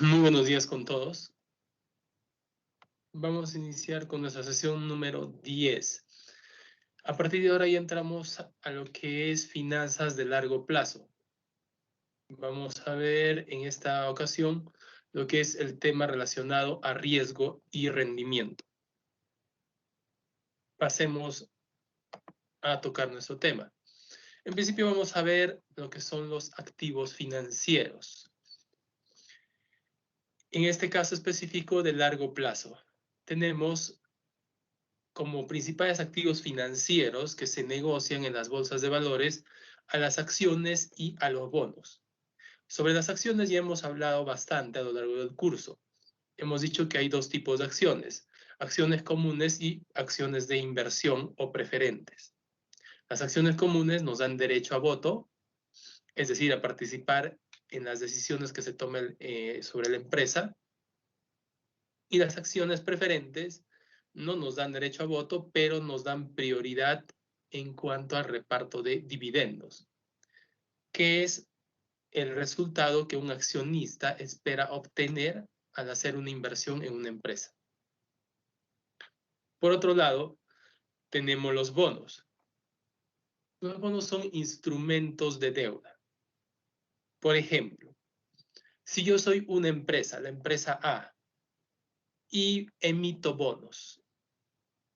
Muy buenos días con todos. Vamos a iniciar con nuestra sesión número 10. A partir de ahora ya entramos a lo que es finanzas de largo plazo. Vamos a ver en esta ocasión lo que es el tema relacionado a riesgo y rendimiento. Pasemos a tocar nuestro tema. En principio vamos a ver lo que son los activos financieros. En este caso específico de largo plazo, tenemos como principales activos financieros que se negocian en las bolsas de valores a las acciones y a los bonos. Sobre las acciones ya hemos hablado bastante a lo largo del curso. Hemos dicho que hay dos tipos de acciones comunes y acciones de inversión o preferentes. Las acciones comunes nos dan derecho a voto, es decir, a participar en las decisiones que se tomen sobre la empresa. Y las acciones preferentes no nos dan derecho a voto, pero nos dan prioridad en cuanto al reparto de dividendos, que es el resultado que un accionista espera obtener al hacer una inversión en una empresa. Por otro lado, tenemos los bonos. Los bonos son instrumentos de deuda. Por ejemplo, si yo soy una empresa, la empresa A, y emito bonos,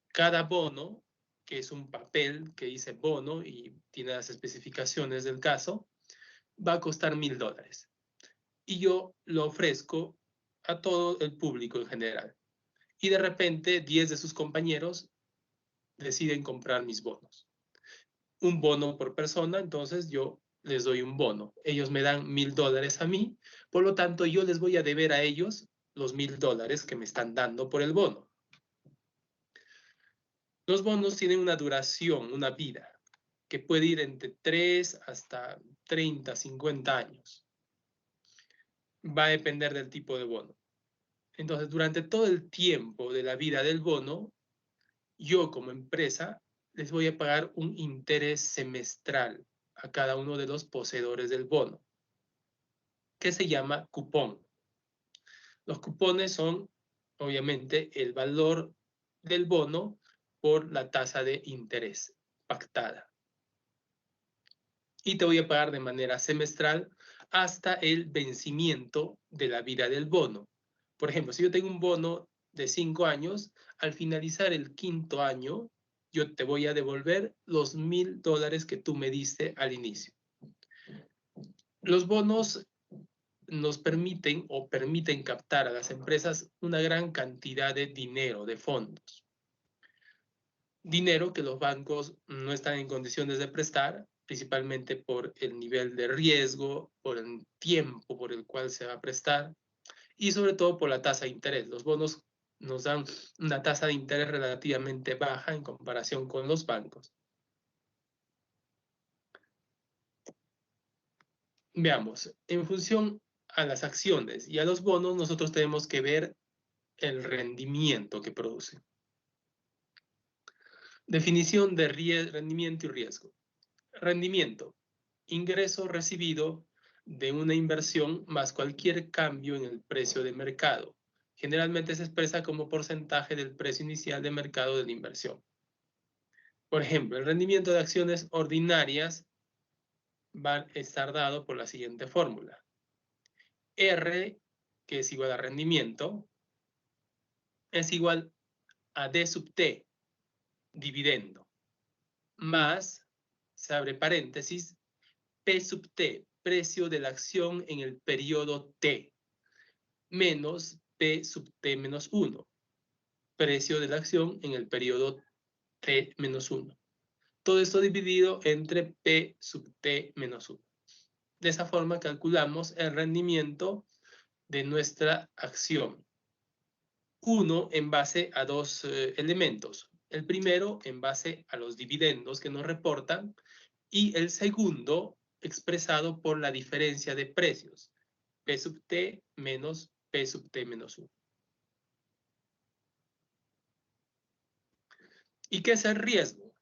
cada bono, que es un papel que dice bono y tiene las especificaciones del caso, va a costar $1,000. Y yo lo ofrezco a todo el público en general. Y de repente 10 de sus compañeros deciden comprar mis bonos. Un bono por persona, entonces yo les doy un bono. Ellos me dan $1,000 a mí, por lo tanto yo les voy a deber a ellos los $1,000 que me están dando por el bono. Los bonos tienen una duración, una vida, que puede ir entre 3 hasta 30, 50 años. Va a depender del tipo de bono. Entonces, durante todo el tiempo de la vida del bono, yo como empresa les voy a pagar un interés semestral a cada uno de los poseedores del bono, que se llama cupón. Los cupones son, obviamente, el valor del bono por la tasa de interés pactada. Y te voy a pagar de manera semestral hasta el vencimiento de la vida del bono. Por ejemplo, si yo tengo un bono de 5 años, al finalizar el 5.º año, yo te voy a devolver los $1,000 que tú me diste al inicio. Los bonos nos permiten o permiten captar a las empresas una gran cantidad de dinero, de fondos. Dinero que los bancos no están en condiciones de prestar, principalmente por el nivel de riesgo, por el tiempo por el cual se va a prestar y sobre todo por la tasa de interés. Los bonos nos dan una tasa de interés relativamente baja en comparación con los bancos. Veamos, en función a las acciones y a los bonos, nosotros tenemos que ver el rendimiento que producen. Definición de rendimiento y riesgo. Rendimiento, ingreso recibido de una inversión más cualquier cambio en el precio de mercado. Generalmente se expresa como porcentaje del precio inicial de mercado de la inversión. Por ejemplo, el rendimiento de acciones ordinarias va a estar dado por la siguiente fórmula. R, que es igual a rendimiento, es igual a D sub T, dividendo, más, se abre paréntesis, P sub T, precio de la acción en el periodo T, menos P sub T menos 1, precio de la acción en el periodo T menos 1. Todo esto dividido entre P sub T menos 1. De esa forma calculamos el rendimiento de nuestra acción. Uno en base a dos elementos. El primero en base a los dividendos que nos reportan y el segundo expresado por la diferencia de precios, P sub T menos P sub T menos 1. ¿Y qué es el riesgo?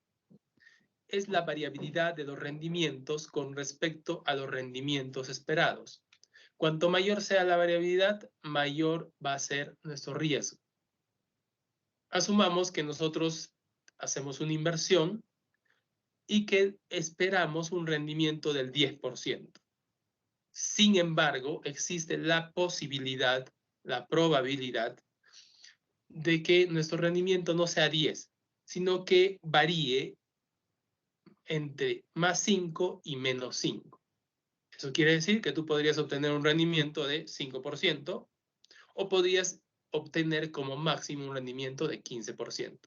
Es la variabilidad de los rendimientos con respecto a los rendimientos esperados. Cuanto mayor sea la variabilidad, mayor va a ser nuestro riesgo. Asumamos que nosotros hacemos una inversión y que esperamos un rendimiento del 10%. Sin embargo, existe la posibilidad, la probabilidad de que nuestro rendimiento no sea 10, sino que varíe entre más 5 y menos 5. Eso quiere decir que tú podrías obtener un rendimiento de 5% o podrías obtener como máximo un rendimiento de 15%.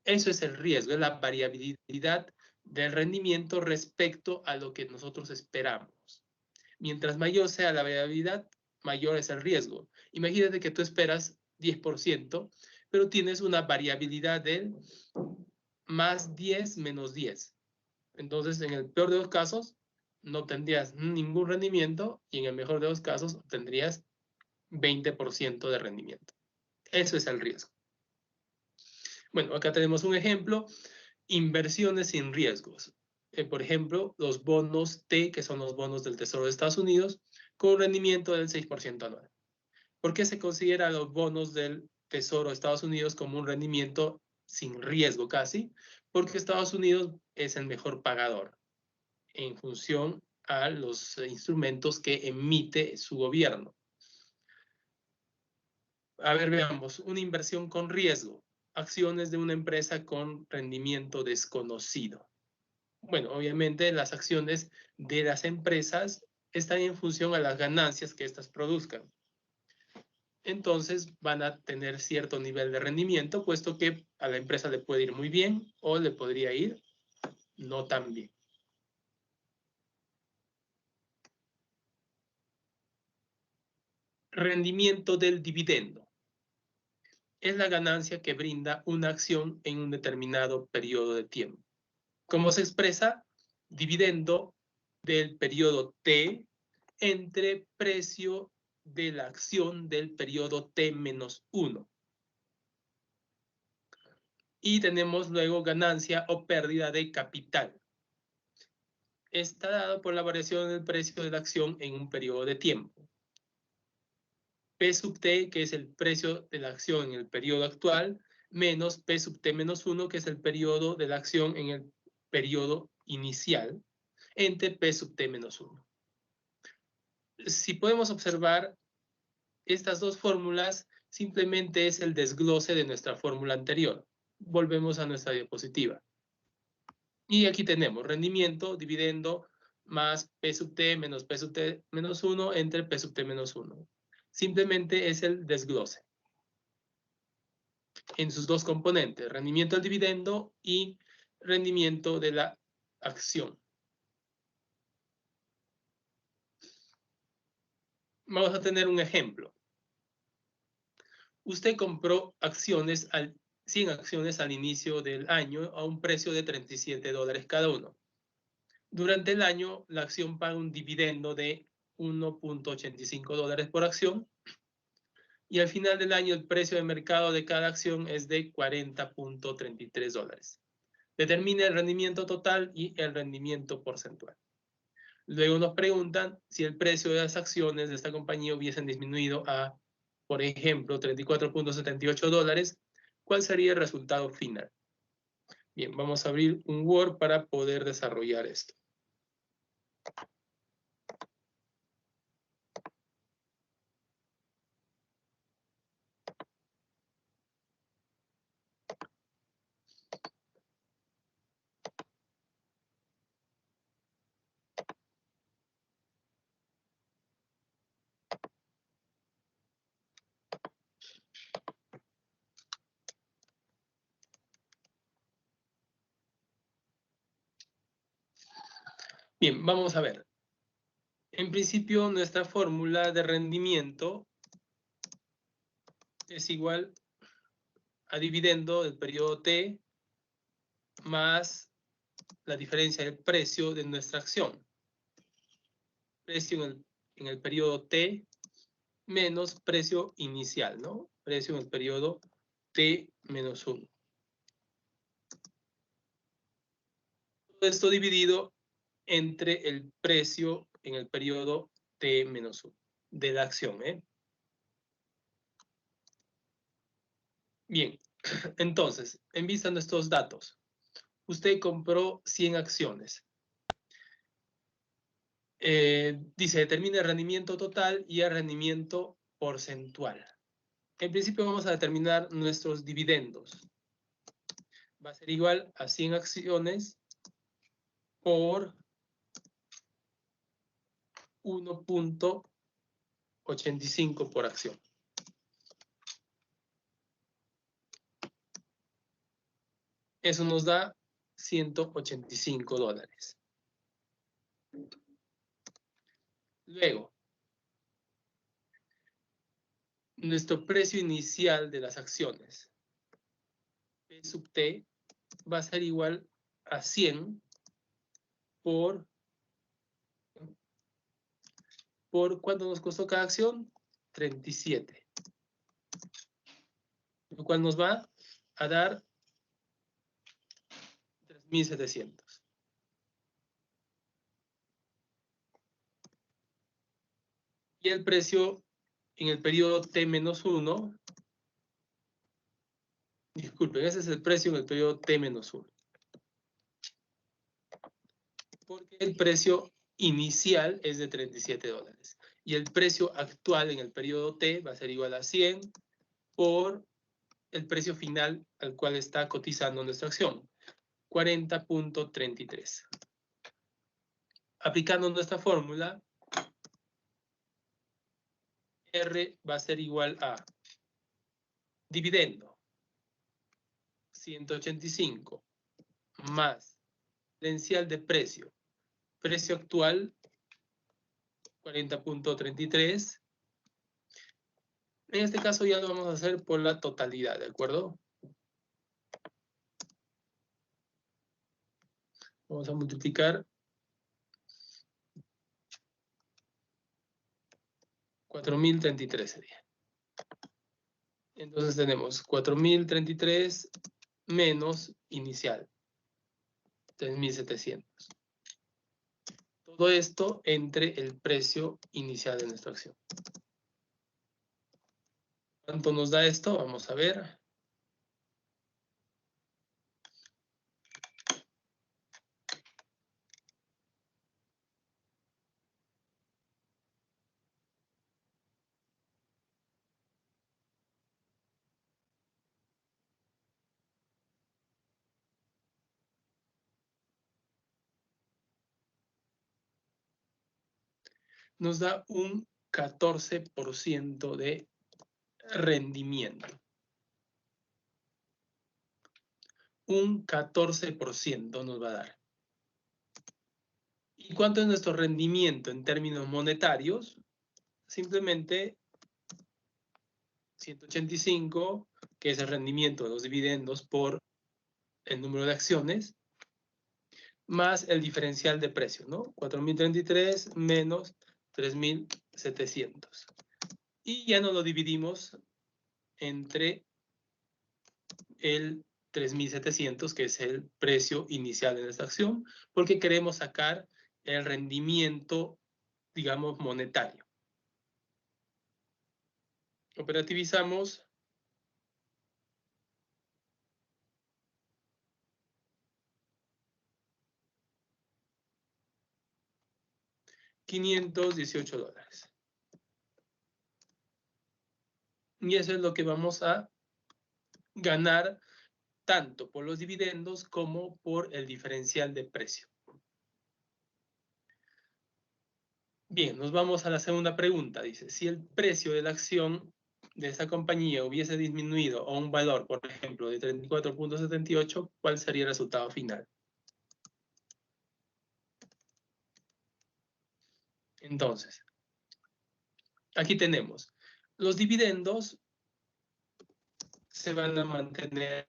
Eso es el riesgo, es la variabilidad del rendimiento respecto a lo que nosotros esperamos. Mientras mayor sea la variabilidad, mayor es el riesgo. Imagínate que tú esperas 10%, pero tienes una variabilidad del más 10 menos 10. Entonces, en el peor de los casos, no tendrías ningún rendimiento y en el mejor de los casos tendrías 20% de rendimiento. Eso es el riesgo. Bueno, acá tenemos un ejemplo, inversiones sin riesgos. Por ejemplo, los bonos T, que son los bonos del Tesoro de Estados Unidos, con un rendimiento del 6% anual. ¿Por qué se considera los bonos del Tesoro de Estados Unidos como un rendimiento sin riesgo casi? Porque Estados Unidos es el mejor pagador en función a los instrumentos que emite su gobierno. A ver, veamos, una inversión con riesgo, acciones de una empresa con rendimiento desconocido. Bueno, obviamente las acciones de las empresas están en función a las ganancias que éstas produzcan. Entonces van a tener cierto nivel de rendimiento, puesto que a la empresa le puede ir muy bien o le podría ir no tan bien. Rendimiento del dividendo. Es la ganancia que brinda una acción en un determinado periodo de tiempo. ¿Cómo se expresa? Dividendo del periodo T entre precio de la acción del periodo T-1. Y tenemos luego ganancia o pérdida de capital. Está dado por la variación del precio de la acción en un periodo de tiempo. P sub T, que es el precio de la acción en el periodo actual, menos P sub T menos 1, que es el periodo de la acción en el periodo inicial, entre P sub T menos 1. Si podemos observar, estas dos fórmulas simplemente es el desglose de nuestra fórmula anterior. Volvemos a nuestra diapositiva. Y aquí tenemos rendimiento, dividendo, más P sub T menos P sub T menos 1 entre P sub T menos 1. Simplemente es el desglose en sus dos componentes, rendimiento del dividendo y rendimiento de la acción. Vamos a tener un ejemplo. Usted compró 100 acciones al inicio del año a un precio de $37 cada uno. Durante el año, la acción paga un dividendo de $1.85 por acción y al final del año el precio de mercado de cada acción es de $40.33. Determina el rendimiento total y el rendimiento porcentual. Luego nos preguntan si el precio de las acciones de esta compañía hubiesen disminuido a, por ejemplo, $34.78, ¿cuál sería el resultado final? Bien, vamos a abrir un Word para poder desarrollar esto. Bien, vamos a ver. En principio, nuestra fórmula de rendimiento es igual a dividendo del periodo T más la diferencia del precio de nuestra acción. Precio en el periodo T menos precio inicial, ¿no? Precio en el periodo T menos 1. Todo esto dividido entre el precio en el periodo T menos 1 de la acción. Bien, entonces, en vista de estos datos, usted compró 100 acciones. Dice, determina el rendimiento total y el rendimiento porcentual. En principio vamos a determinar nuestros dividendos. Va a ser igual a 100 acciones por 1.85 por acción. Eso nos da $185. Luego, nuestro precio inicial de las acciones, P sub T, va a ser igual a 100 por ¿cuánto nos costó cada acción? 37. Lo cual nos va a dar 3.700. Y el precio en el periodo T-1, disculpen, ese es el precio en el periodo T-1. Porque el precio inicial es de $37. Y el precio actual en el periodo T va a ser igual a 100 por el precio final al cual está cotizando nuestra acción, 40.33. Aplicando nuestra fórmula, R va a ser igual a dividendo 185 más diferencial de precio actual 40.33. En este caso ya lo vamos a hacer por la totalidad, ¿de acuerdo? Vamos a multiplicar 4.033 sería. Entonces tenemos 4.033 menos inicial, 3.700. Todo esto entre el precio inicial de nuestra acción. ¿Cuánto nos da esto? Vamos a ver. Nos da un 14% de rendimiento. Un 14% nos va a dar. ¿Y cuánto es nuestro rendimiento en términos monetarios? Simplemente 185, que es el rendimiento de los dividendos por el número de acciones, más el diferencial de precio, ¿no? 4.033 menos 3.700. Y ya no lo dividimos entre el 3.700, que es el precio inicial de nuestra acción, porque queremos sacar el rendimiento, digamos, monetario. Operativizamos. $518. Y eso es lo que vamos a ganar tanto por los dividendos como por el diferencial de precio. Bien, nos vamos a la segunda pregunta. Dice, si el precio de la acción de esta compañía hubiese disminuido a un valor, por ejemplo, de 34.78, ¿cuál sería el resultado final? Entonces, aquí tenemos, los dividendos se van a mantener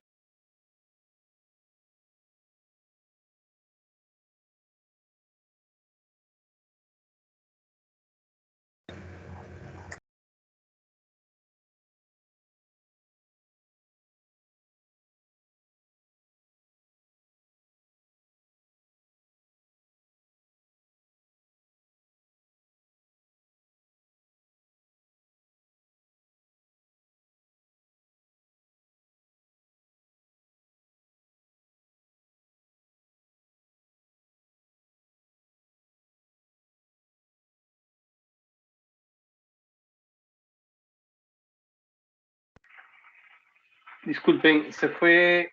Disculpen, se fue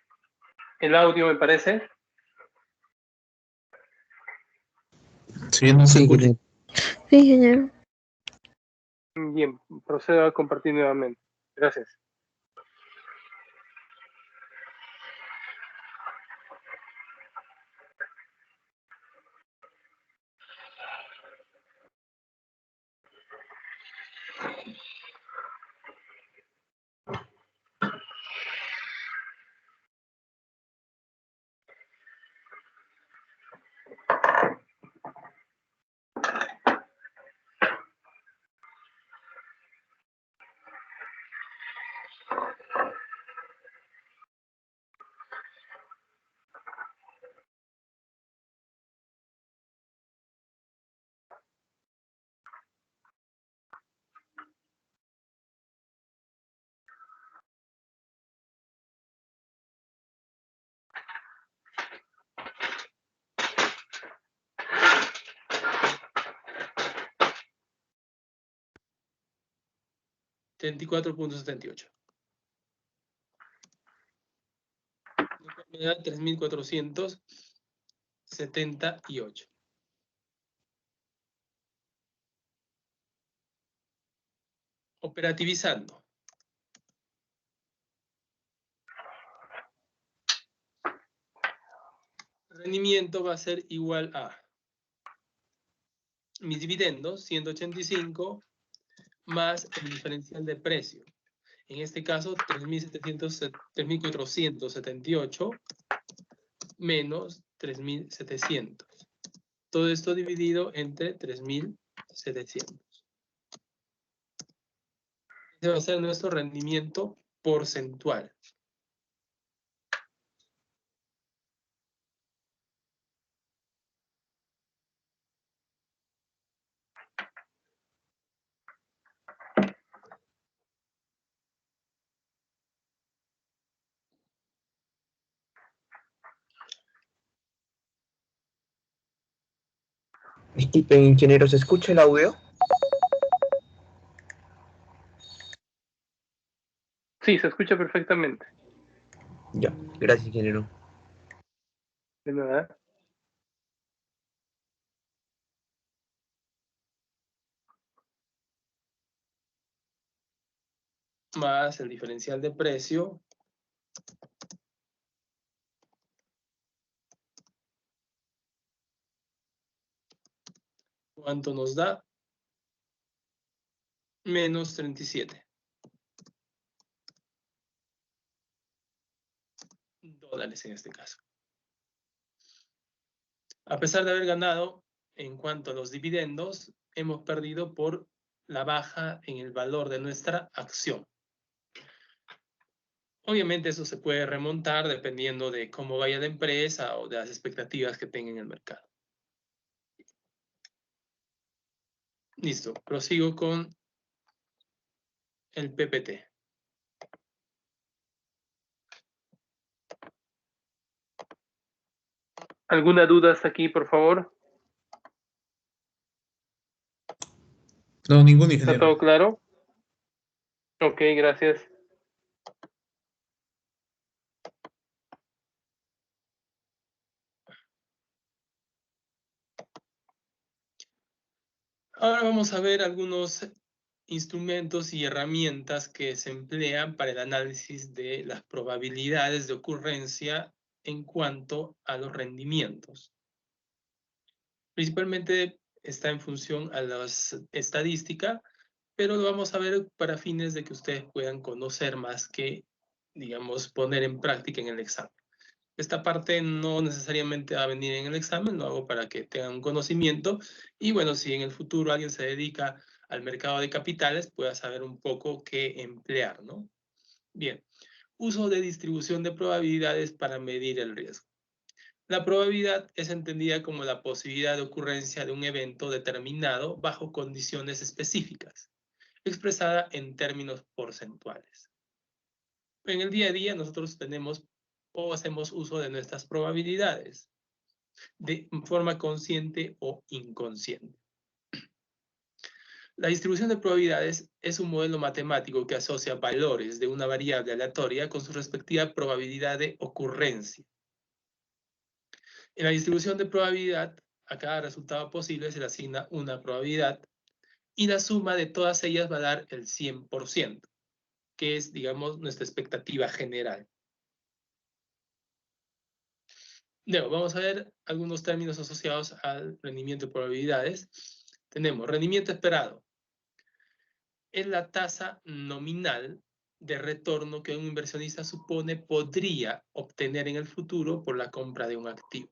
el audio, me parece. Sí, no se escucha. Sí, ingeniero. Bien, procedo a compartir nuevamente. Gracias. $34.78. Me da 3.478. Operativizando. Rendimiento va a ser igual a mis dividendos, 185, más el diferencial de precio. En este caso, 3.478 menos 3.700. Todo esto dividido entre 3.700. Ese va a ser nuestro rendimiento porcentual. Disculpen, ingeniero, ¿se escucha el audio? Sí, se escucha perfectamente. Ya, gracias, ingeniero. De nada. Más el diferencial de precio. ¿Cuánto nos da? Menos 37 dólares en este caso. A pesar de haber ganado en cuanto a los dividendos, hemos perdido por la baja en el valor de nuestra acción. Obviamente eso se puede remontar dependiendo de cómo vaya la empresa o de las expectativas que tenga en el mercado. Listo, prosigo con el PPT. ¿Alguna duda hasta aquí, por favor? No, ningún ¿Está ingeniero. todo claro? Ok, gracias. Ahora vamos a ver algunos instrumentos y herramientas que se emplean para el análisis de las probabilidades de ocurrencia en cuanto a los rendimientos. Principalmente está en función a la estadística, pero lo vamos a ver para fines de que ustedes puedan conocer más que, digamos, poner en práctica en el examen. Esta parte no necesariamente va a venir en el examen, lo hago para que tengan un conocimiento y bueno, si en el futuro alguien se dedica al mercado de capitales, pueda saber un poco qué emplear, ¿no? Bien, uso de distribución de probabilidades para medir el riesgo. La probabilidad es entendida como la posibilidad de ocurrencia de un evento determinado bajo condiciones específicas, expresada en términos porcentuales. En el día a día nosotros tenemos o hacemos uso de nuestras probabilidades de forma consciente o inconsciente. La distribución de probabilidades es un modelo matemático que asocia valores de una variable aleatoria con su respectiva probabilidad de ocurrencia. En la distribución de probabilidad, a cada resultado posible se le asigna una probabilidad y la suma de todas ellas va a dar el 100%, que es, digamos, nuestra expectativa general. Luego, vamos a ver algunos términos asociados al rendimiento de probabilidades. Tenemos rendimiento esperado. Es la tasa nominal de retorno que un inversionista supone podría obtener en el futuro por la compra de un activo.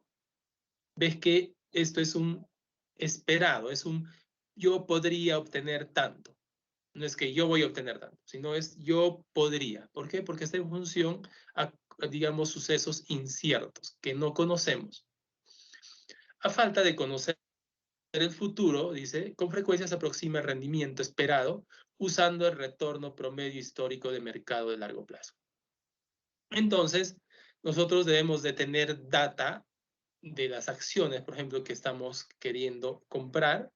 Ves que esto es un esperado, es un yo podría obtener tanto. No es que yo voy a obtener tanto, sino es yo podría. ¿Por qué? Porque está en función a, digamos, sucesos inciertos que no conocemos. A falta de conocer el futuro, dice, con frecuencia se aproxima el rendimiento esperado usando el retorno promedio histórico de mercado de largo plazo. Entonces, nosotros debemos de tener data de las acciones, por ejemplo, que estamos queriendo comprar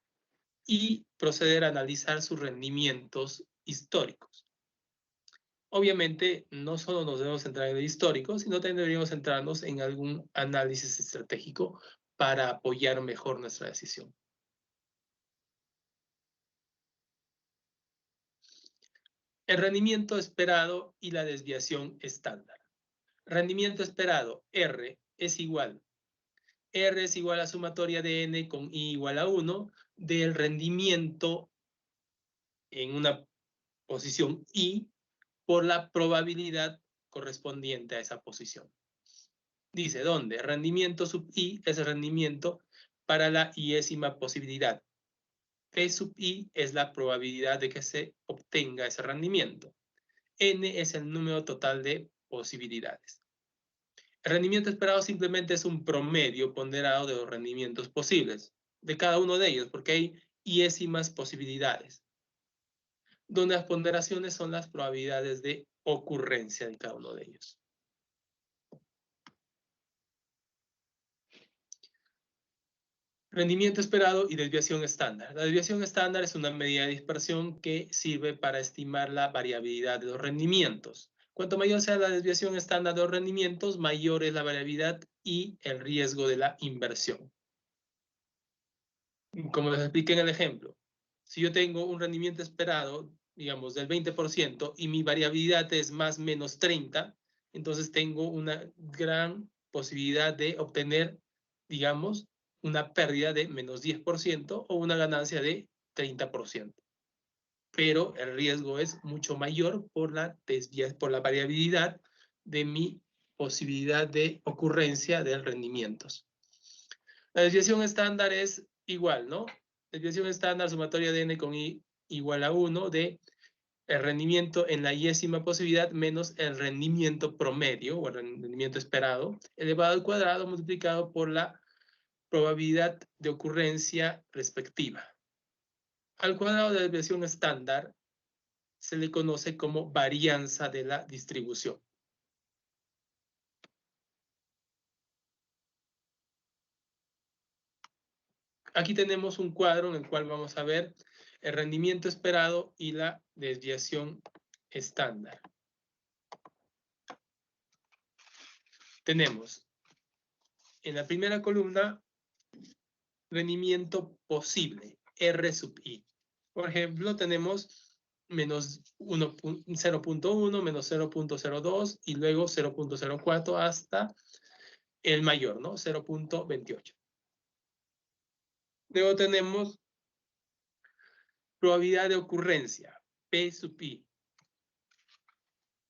y proceder a analizar sus rendimientos históricos. Obviamente, no solo nos debemos centrar en el histórico, sino también deberíamos centrarnos en algún análisis estratégico para apoyar mejor nuestra decisión. El rendimiento esperado y la desviación estándar. Rendimiento esperado, R es igual a sumatoria de n con i igual a 1 del rendimiento en una posición i por la probabilidad correspondiente a esa posición. Dice, ¿dónde? Rendimiento sub i es el rendimiento para la iésima posibilidad. P sub i es la probabilidad de que se obtenga ese rendimiento. N es el número total de posibilidades. El rendimiento esperado simplemente es un promedio ponderado de los rendimientos posibles, de cada uno de ellos, porque hay iésimas posibilidades, donde las ponderaciones son las probabilidades de ocurrencia de cada uno de ellos. Rendimiento esperado y desviación estándar. La desviación estándar es una medida de dispersión que sirve para estimar la variabilidad de los rendimientos. Cuanto mayor sea la desviación estándar de los rendimientos, mayor es la variabilidad y el riesgo de la inversión. Como les expliqué en el ejemplo, si yo tengo un rendimiento esperado, digamos, del 20% y mi variabilidad es más o menos 30, entonces tengo una gran posibilidad de obtener, digamos, una pérdida de menos 10% o una ganancia de 30%. Pero el riesgo es mucho mayor por la variabilidad de mi posibilidad de ocurrencia de rendimientos. La desviación estándar es igual, ¿no? Desviación estándar sumatoria de n con i igual a 1 de el rendimiento en la iésima posibilidad menos el rendimiento promedio o el rendimiento esperado elevado al cuadrado multiplicado por la probabilidad de ocurrencia respectiva. Al cuadrado de desviación estándar se le conoce como varianza de la distribución. Aquí tenemos un cuadro en el cual vamos a ver el rendimiento esperado y la desviación estándar. Tenemos en la primera columna rendimiento posible, R sub i. Por ejemplo, tenemos menos 0.1, menos 0.02 y luego 0.04 hasta el mayor, ¿no? 0.28. Luego tenemos probabilidad de ocurrencia, P sub i.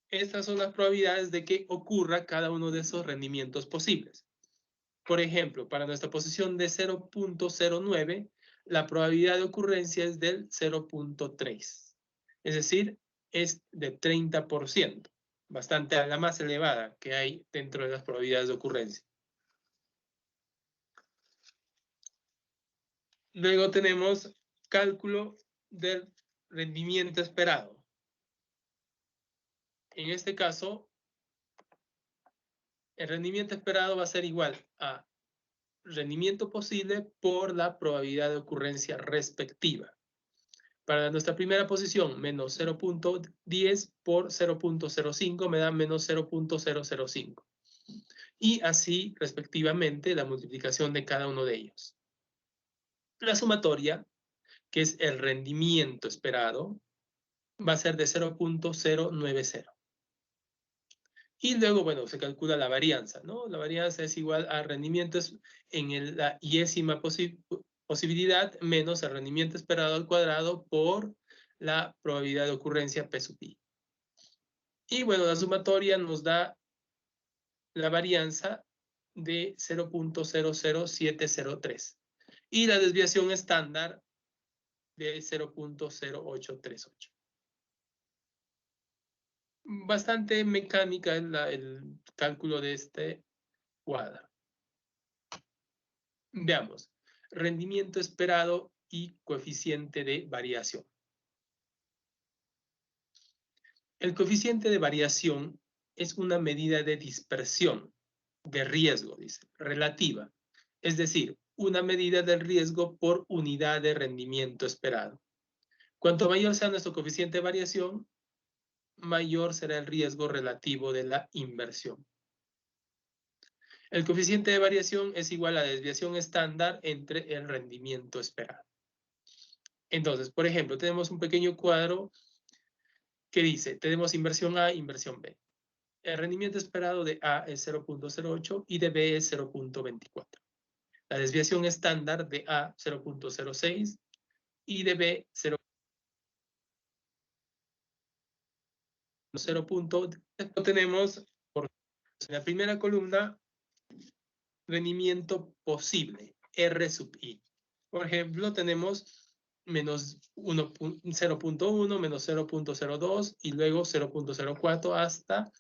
Estas son las probabilidades de que ocurra cada uno de esos rendimientos posibles. Por ejemplo, para nuestra posición de 0.09, la probabilidad de ocurrencia es del 0.3. Es decir, es de 30%, bastante la más elevada que hay dentro de las probabilidades de ocurrencia. Luego tenemos cálculo del rendimiento esperado. En este caso, el rendimiento esperado va a ser igual a rendimiento posible por la probabilidad de ocurrencia respectiva. Para nuestra primera posición, menos 0.10 por 0.05 me da menos 0.005. Y así, respectivamente, la multiplicación de cada uno de ellos. La sumatoria, que es el rendimiento esperado, va a ser de 0.090. Y luego, bueno, se calcula la varianza, ¿no? La varianza es igual a rendimientos en la iésima posibilidad menos el rendimiento esperado al cuadrado por la probabilidad de ocurrencia P sub I. Y bueno, la sumatoria nos da la varianza de 0.00703 y la desviación estándar de 0.0838. Bastante mecánica el cálculo de este cuadro. Veamos, rendimiento esperado y coeficiente de variación. El coeficiente de variación es una medida de dispersión, de riesgo, dice, relativa. Es decir, una medida del riesgo por unidad de rendimiento esperado. Cuanto mayor sea nuestro coeficiente de variación, mayor será el riesgo relativo de la inversión. El coeficiente de variación es igual a la desviación estándar entre el rendimiento esperado. Entonces, por ejemplo, tenemos un pequeño cuadro que dice, tenemos inversión A, inversión B. El rendimiento esperado de A es 0.08 y de B es 0.24. La desviación estándar de A 0.06 y de B 0.0. Tenemos en la primera columna rendimiento posible, R sub I. Por ejemplo, tenemos menos 0.1, menos 0.02 y luego 0.04 hasta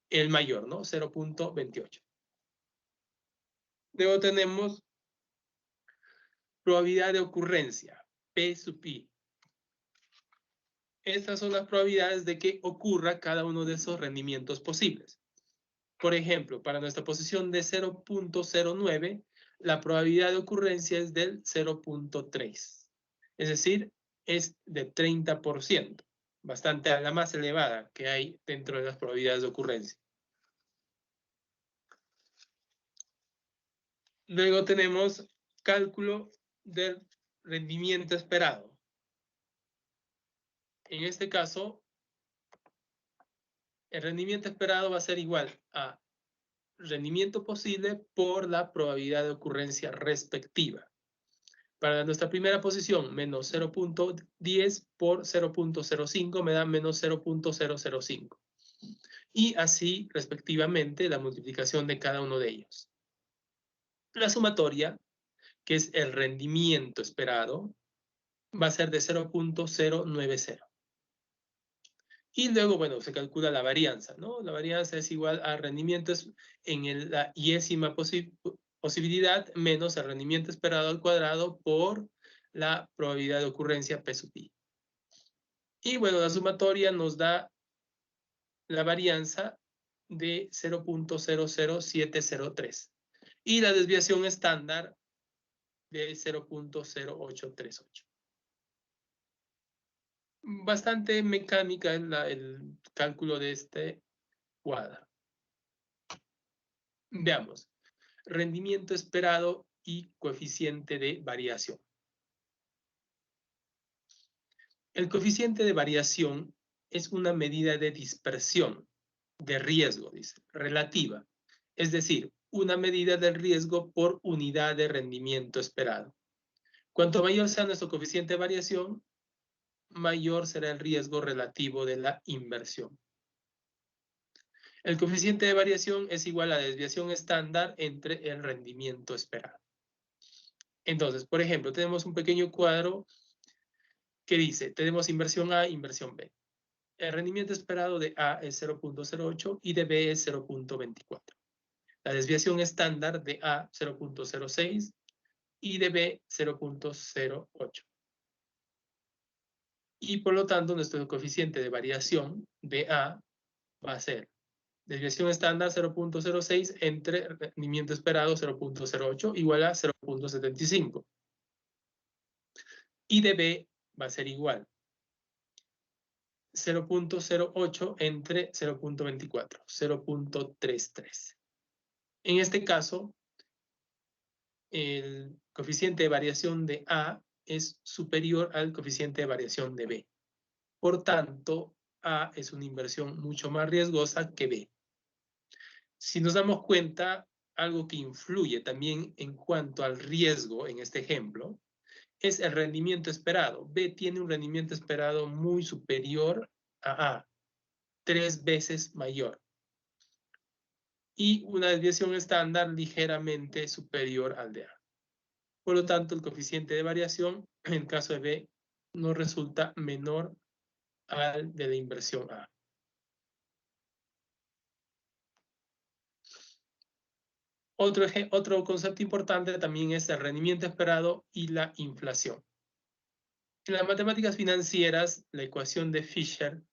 el mayor, ¿no? 0.28. Luego tenemos probabilidad de ocurrencia, P sub I. Estas son las probabilidades de que ocurra cada uno de esos rendimientos posibles. Por ejemplo, para nuestra posición de 0.09, la probabilidad de ocurrencia es del 0.3. Es decir, es de 30%. Bastante la más elevada que hay dentro de las probabilidades de ocurrencia. Luego tenemos cálculo del rendimiento esperado. En este caso, el rendimiento esperado va a ser igual a rendimiento posible por la probabilidad de ocurrencia respectiva. Para nuestra primera posición, menos 0.10 por 0.05 me da menos 0.005. Y así, respectivamente, la multiplicación de cada uno de ellos. La sumatoria, que es el rendimiento esperado, va a ser de 0.090. Y luego, bueno, se calcula la varianza, ¿no? La varianza es igual a rendimientos en la iésima posibilidad menos el rendimiento esperado al cuadrado por la probabilidad de ocurrencia P sub I. Y bueno, la sumatoria nos da la varianza de 0.00703 y la desviación estándar de 0.0838. Bastante mecánica el cálculo de este cuadro. Veamos, rendimiento esperado y coeficiente de variación. El coeficiente de variación es una medida de dispersión, de riesgo, dice, relativa. Es decir, una medida del riesgo por unidad de rendimiento esperado. Cuanto mayor sea nuestro coeficiente de variación, mayor será el riesgo relativo de la inversión. El coeficiente de variación es igual a la desviación estándar entre el rendimiento esperado. Entonces, por ejemplo, tenemos un pequeño cuadro que dice, tenemos inversión A, inversión B. El rendimiento esperado de A es 0.08 y de B es 0.24. La desviación estándar de A 0.06 y de B 0.08. Y por lo tanto, nuestro coeficiente de variación de A va a ser desviación estándar 0.06 entre rendimiento esperado 0.08 igual a 0.75. Y de B va a ser igual 0.08 entre 0.24, 0.33. En este caso, el coeficiente de variación de A es superior al coeficiente de variación de B. Por tanto, A es una inversión mucho más riesgosa que B. Si nos damos cuenta, algo que influye también en cuanto al riesgo en este ejemplo es el rendimiento esperado. B tiene un rendimiento esperado muy superior a A, 3 veces mayor. Y una desviación estándar ligeramente superior al de A. Por lo tanto, el coeficiente de variación, en el caso de B, nos resulta menor al de la inversión A. Otro concepto importante también es el rendimiento esperado y la inflación. En las matemáticas financieras, la ecuación de Fisher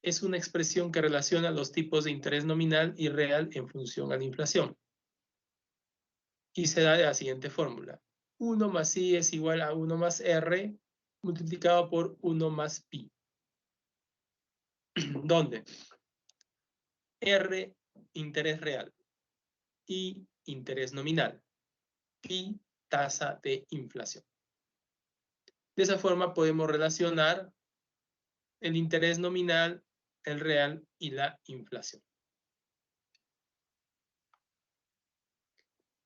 es una expresión que relaciona los tipos de interés nominal y real en función a la inflación. Y se da de la siguiente fórmula. 1 más I es igual a 1 más R multiplicado por 1 más pi. ¿Dónde? R, interés real. I, interés nominal. Pi, tasa de inflación. De esa forma podemos relacionar el interés nominal, el real y la inflación.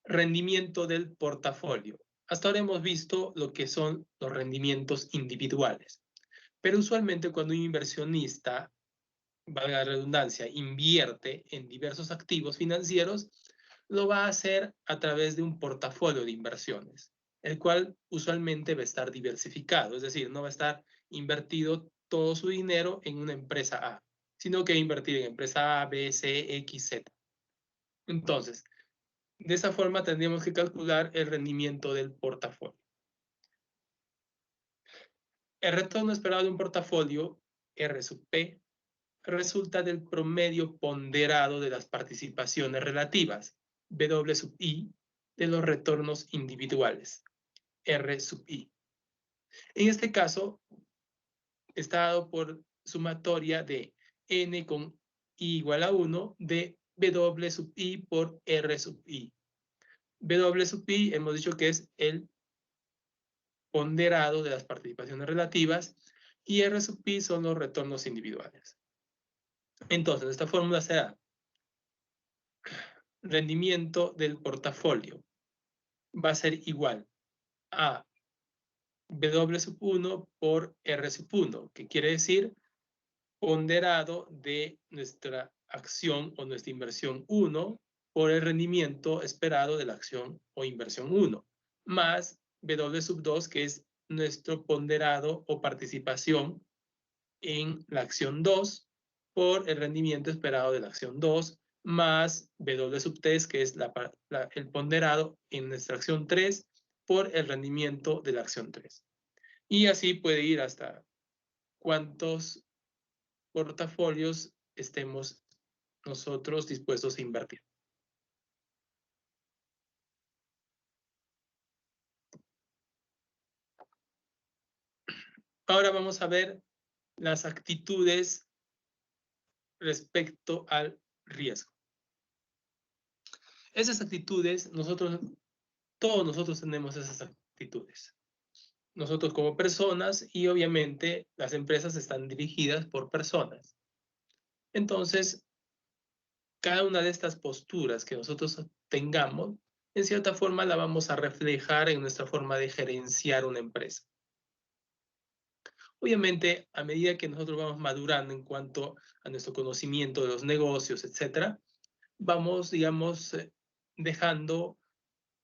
Rendimiento del portafolio. Hasta ahora hemos visto lo que son los rendimientos individuales. Pero usualmente cuando un inversionista, valga la redundancia, invierte en diversos activos financieros, lo va a hacer a través de un portafolio de inversiones, el cual usualmente va a estar diversificado, es decir, no va a estar invertido todo su dinero en una empresa A, sino que va a invertir en empresa A, B, C, X, Z. Entonces, de esa forma tendríamos que calcular el rendimiento del portafolio. El retorno esperado de un portafolio, R sub P, resulta del promedio ponderado de las participaciones relativas, W sub I, de los retornos individuales, R sub I. En este caso, está dado por sumatoria de N con I igual a 1 de W sub I por R sub I. W sub I hemos dicho que es el ponderado de las participaciones relativas y R sub I son los retornos individuales. Entonces, esta fórmula será rendimiento del portafolio va a ser igual a W sub 1 por R sub 1, que quiere decir ponderado de nuestra acción o nuestra inversión 1 por el rendimiento esperado de la acción o inversión 1, más W sub 2, que es nuestro ponderado o participación en la acción 2 por el rendimiento esperado de la acción 2, más W sub 3, que es el ponderado en nuestra acción 3 por el rendimiento de la acción 3. Y así puede ir hasta cuántos portafolios estemos nosotros dispuestos a invertir. Ahora vamos a ver las actitudes respecto al riesgo. Esas actitudes, todos nosotros tenemos esas actitudes. Nosotros como personas y obviamente las empresas están dirigidas por personas. Entonces, cada una de estas posturas que nosotros tengamos, en cierta forma la vamos a reflejar en nuestra forma de gerenciar una empresa. Obviamente, a medida que nosotros vamos madurando en cuanto a nuestro conocimiento de los negocios, etcétera, vamos, digamos, dejando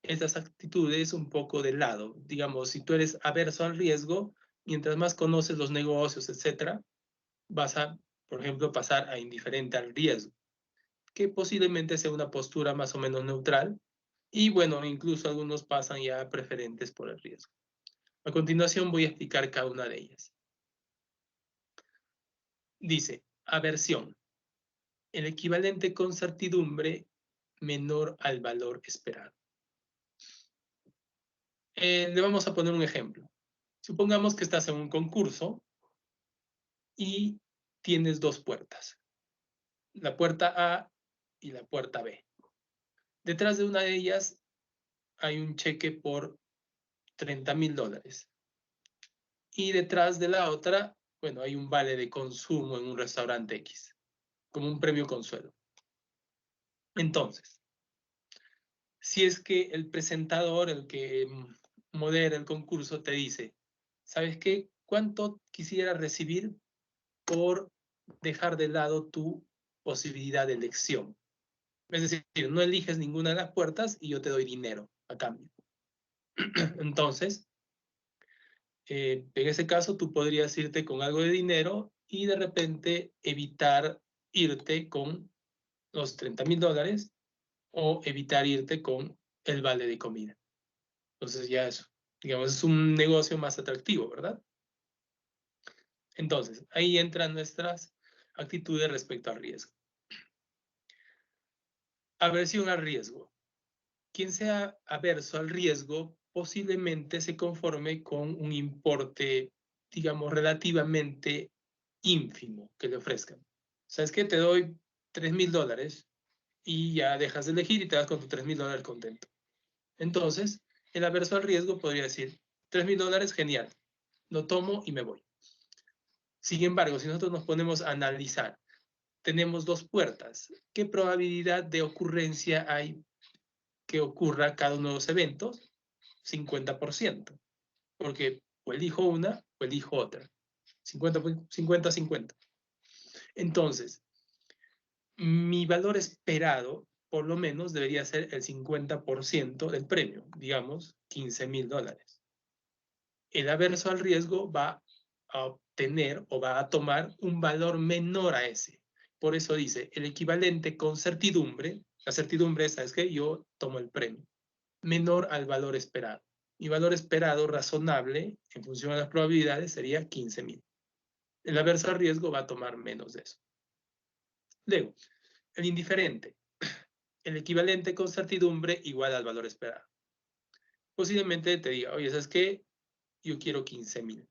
esas actitudes un poco de lado. Digamos, si tú eres averso al riesgo, mientras más conoces los negocios, etcétera, vas a, por ejemplo, pasar a indiferente al riesgo, que posiblemente sea una postura más o menos neutral, y bueno, incluso algunos pasan ya a preferentes por el riesgo. A continuación voy a explicar cada una de ellas. Dice, aversión, el equivalente con certidumbre menor al valor esperado. Le vamos a poner un ejemplo. Supongamos que estás en un concurso y tienes dos puertas, la puerta A y la puerta B. Detrás de una de ellas hay un cheque por $30,000. Y detrás de la otra, bueno, hay un vale de consumo en un restaurante X, como un premio consuelo. Entonces, si es que el presentador, el que modera el concurso, te dice, ¿sabes qué? ¿Cuánto quisieras recibir por dejar de lado tu posibilidad de elección? Es decir, no eliges ninguna de las puertas y yo te doy dinero a cambio. Entonces, en ese caso, tú podrías irte con algo de dinero y de repente evitar irte con los $30,000 o evitar irte con el vale de comida. Entonces ya eso, digamos, es un negocio más atractivo, ¿verdad? Entonces, ahí entran nuestras actitudes respecto al riesgo. Aversión al riesgo. Quien sea averso al riesgo posiblemente se conforme con un importe, digamos, relativamente ínfimo que le ofrezcan. ¿Sabes qué? Te doy $3,000 y ya dejas de elegir y te das con tus $3,000 contento. Entonces, el averso al riesgo podría decir, $3,000, genial, lo tomo y me voy. Sin embargo, si nosotros nos ponemos a analizar, tenemos dos puertas, ¿qué probabilidad de ocurrencia hay que ocurra cada uno de los eventos? 50%, porque o elijo una o elijo otra. 50-50. Entonces, mi valor esperado, por lo menos, debería ser el 50% del premio, digamos, $15,000. El averso al riesgo va a obtener o va a tomar un valor menor a ese. Por eso dice, el equivalente con certidumbre, la certidumbre esa es que yo tomo el premio, menor al valor esperado. Mi valor esperado razonable, en función de las probabilidades, sería 15,000. El averso al riesgo va a tomar menos de eso. Luego, el indiferente. El equivalente con certidumbre igual al valor esperado. Posiblemente te diga, oye, ¿sabes qué? Yo quiero 15,000.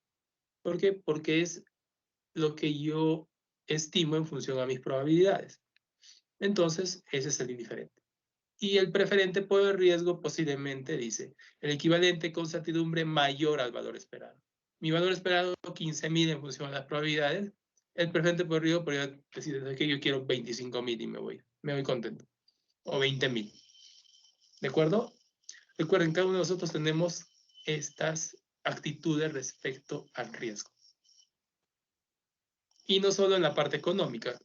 ¿Por qué? Porque es lo que yo estimo en función a mis probabilidades. Entonces, ese es el indiferente. Y el preferente por el riesgo posiblemente dice el equivalente con certidumbre mayor al valor esperado. Mi valor esperado 15,000 en función a las probabilidades. El preferente por el riesgo podría decir que yo quiero 25,000 y me voy contento. O 20,000. ¿De acuerdo? Recuerden, cada uno de nosotros tenemos estas actitudes respecto al riesgo. Y no solo en la parte económica,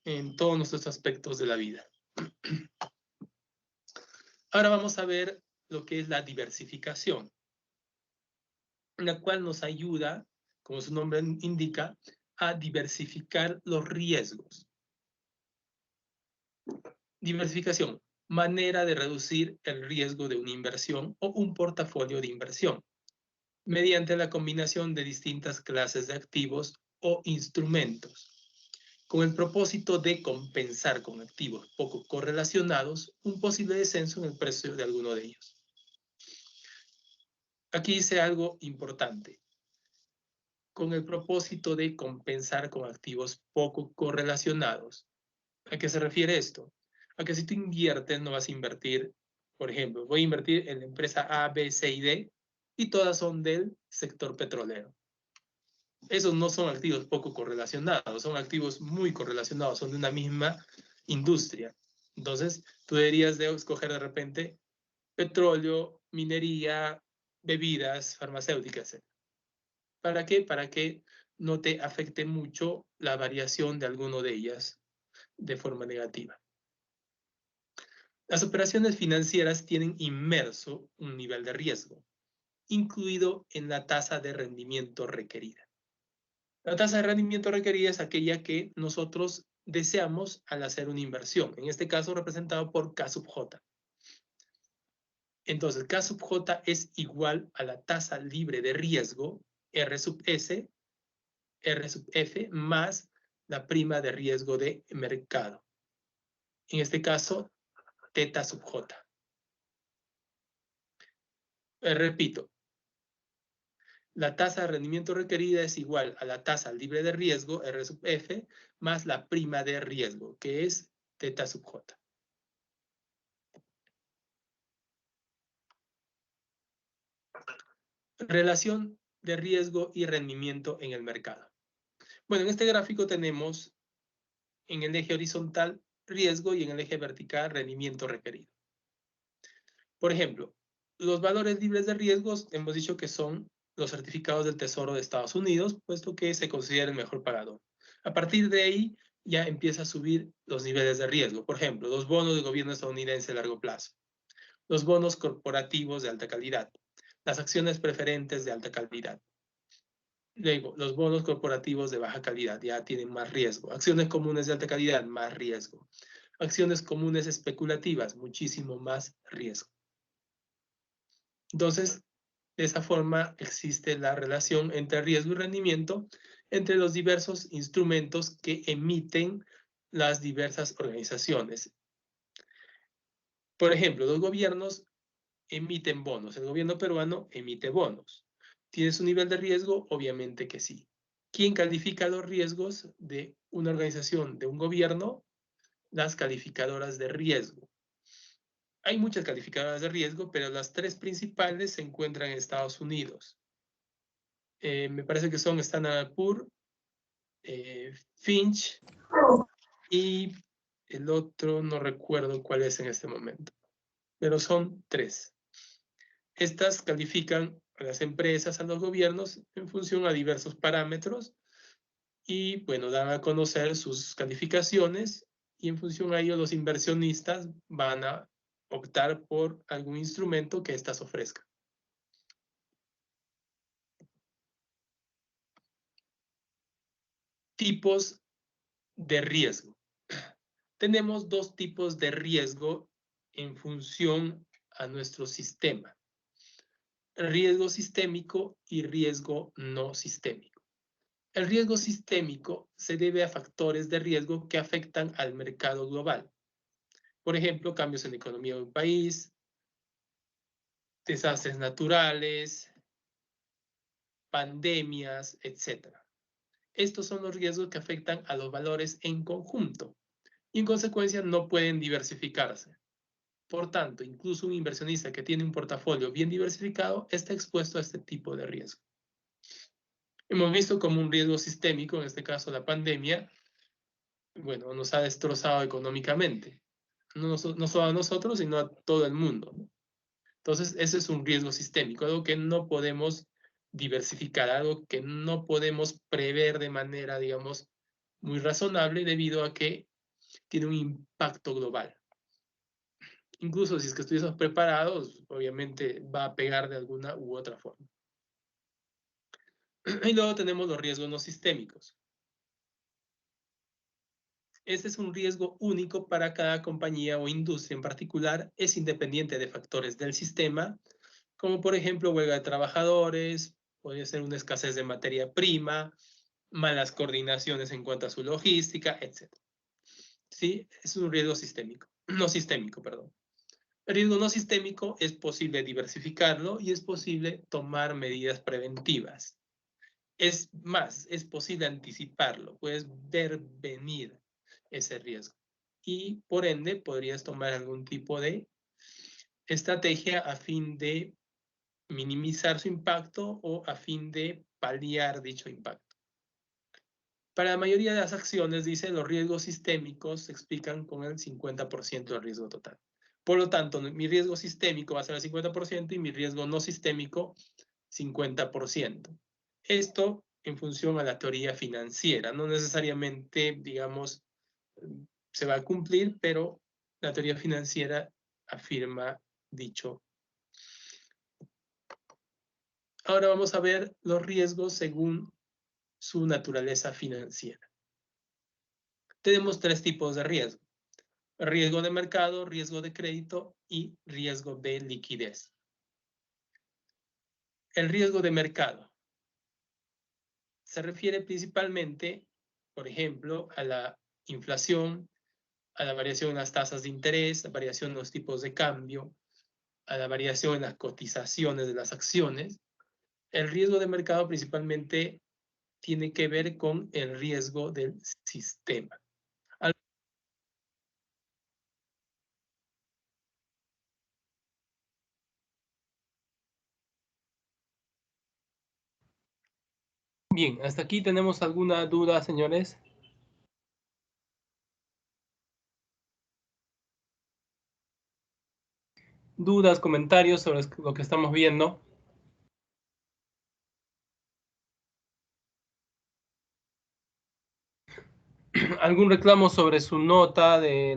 en todos nuestros aspectos de la vida. Ahora vamos a ver lo que es la diversificación, la cual nos ayuda, como su nombre indica, a diversificar los riesgos. Diversificación, manera de reducir el riesgo de una inversión o un portafolio de inversión, mediante la combinación de distintas clases de activos o instrumentos, con el propósito de compensar con activos poco correlacionados un posible descenso en el precio de alguno de ellos. Aquí dice algo importante, con el propósito de compensar con activos poco correlacionados. ¿A qué se refiere esto? A que si tú inviertes, no vas a invertir, por ejemplo, voy a invertir en la empresa A, B, C y D, y todas son del sector petrolero. Esos no son activos poco correlacionados, son activos muy correlacionados, son de una misma industria. Entonces, tú deberías de escoger de repente petróleo, minería, bebidas, farmacéuticas, etc. ¿Para qué? Para que no te afecte mucho la variación de alguno de ellas de forma negativa. Las operaciones financieras tienen inmerso un nivel de riesgo, incluido en la tasa de rendimiento requerida. La tasa de rendimiento requerida es aquella que nosotros deseamos al hacer una inversión, en este caso representado por K sub J. Entonces, K sub J es igual a la tasa libre de riesgo, R sub S, R sub F, más la prima de riesgo de mercado. En este caso, teta sub J. Repito, La tasa de rendimiento requerida es igual a la tasa libre de riesgo, R sub F, más la prima de riesgo, que es teta sub J. Relación de riesgo y rendimiento en el mercado. Bueno, en este gráfico tenemos en el eje horizontal riesgo y en el eje vertical rendimiento requerido. Por ejemplo, los valores libres de riesgos hemos dicho que son los certificados del Tesoro de Estados Unidos, puesto que se considera el mejor pagador. A partir de ahí ya empieza a subir los niveles de riesgo. Por ejemplo, los bonos del gobierno estadounidense a largo plazo, los bonos corporativos de alta calidad, las acciones preferentes de alta calidad. Luego, los bonos corporativos de baja calidad ya tienen más riesgo. Acciones comunes de alta calidad, más riesgo. Acciones comunes especulativas, muchísimo más riesgo. Entonces, de esa forma existe la relación entre riesgo y rendimiento entre los diversos instrumentos que emiten las diversas organizaciones. Por ejemplo, los gobiernos emiten bonos. El gobierno peruano emite bonos. ¿Tiene su nivel de riesgo? Obviamente que sí. ¿Quién califica los riesgos de una organización, de un gobierno? Las calificadoras de riesgo. Hay muchas calificadoras de riesgo, pero las tres principales se encuentran en Estados Unidos. Me parece que son Standard & Poor's, Fitch y el otro no recuerdo cuál es en este momento, pero son tres. Estas califican a las empresas, a los gobiernos en función a diversos parámetros y, bueno, dan a conocer sus calificaciones y en función a ello los inversionistas van a optar por algún instrumento que éstas ofrezcan. Tipos de riesgo. Tenemos dos tipos de riesgo en función a nuestro sistema. Riesgo sistémico y riesgo no sistémico. El riesgo sistémico se debe a factores de riesgo que afectan al mercado global. Por ejemplo, cambios en la economía de un país, desastres naturales, pandemias, etc. Estos son los riesgos que afectan a los valores en conjunto y en consecuencia no pueden diversificarse. Por tanto, incluso un inversionista que tiene un portafolio bien diversificado está expuesto a este tipo de riesgo. Hemos visto como un riesgo sistémico, en este caso la pandemia, bueno, nos ha destrozado económicamente. No solo a nosotros, sino a todo el mundo, ¿no? Entonces, ese es un riesgo sistémico, algo que no podemos diversificar, algo que no podemos prever de manera, digamos, muy razonable debido a que tiene un impacto global. Incluso si es que estuviésemos preparados, obviamente va a pegar de alguna u otra forma. Y luego tenemos los riesgos no sistémicos. Este es un riesgo único para cada compañía o industria en particular, es independiente de factores del sistema, como por ejemplo huelga de trabajadores, podría ser una escasez de materia prima, malas coordinaciones en cuanto a su logística, etc. ¿Sí? Es un riesgo sistémico, no sistémico, perdón. El riesgo no sistémico es posible diversificarlo y es posible tomar medidas preventivas. Es más, es posible anticiparlo, puedes ver venir ese riesgo. Y por ende podrías tomar algún tipo de estrategia a fin de minimizar su impacto o a fin de paliar dicho impacto. Para la mayoría de las acciones, dice, los riesgos sistémicos se explican con el 50% del riesgo total. Por lo tanto, mi riesgo sistémico va a ser el 50% y mi riesgo no sistémico 50%. Esto en función a la teoría financiera. No necesariamente, digamos, se va a cumplir, pero la teoría financiera afirma dicho. Ahora vamos a ver los riesgos según su naturaleza financiera. Tenemos tres tipos de riesgo. Riesgo de mercado, riesgo de crédito y riesgo de liquidez. El riesgo de mercado se refiere principalmente, por ejemplo, a la inflación, a la variación en las tasas de interés, a la variación en los tipos de cambio, a la variación en las cotizaciones de las acciones. El riesgo de mercado principalmente tiene que ver con el riesgo del sistema. Bien, hasta aquí tenemos alguna duda, señores. Dudas, comentarios sobre lo que estamos viendo. ¿Algún reclamo sobre su nota de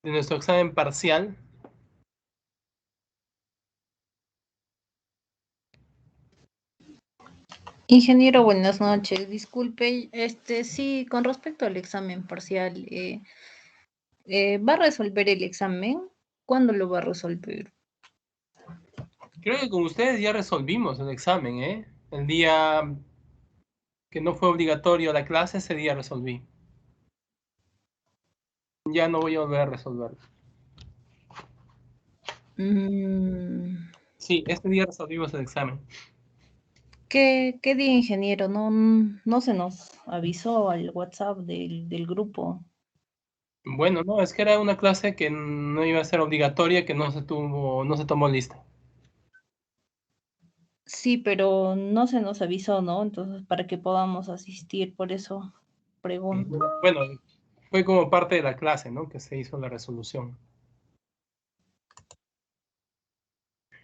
nuestro examen parcial? Ingeniero, buenas noches. Disculpe, sí, con respecto al examen parcial, ¿va a resolver el examen? ¿Cuándo lo va a resolver? Creo que con ustedes ya resolvimos el examen, ¿eh? El día que no fue obligatorio la clase, ese día resolví. Ya no voy a volver a resolverlo. Sí, este día resolvimos el examen. ¿Qué día, ingeniero? No se nos avisó al WhatsApp del grupo. Bueno, no, es que era una clase que no iba a ser obligatoria, que no se tomó lista. Sí, pero no se nos avisó, ¿no? Entonces, para que podamos asistir, por eso pregunto. Bueno, fue como parte de la clase, ¿no? Que se hizo la resolución.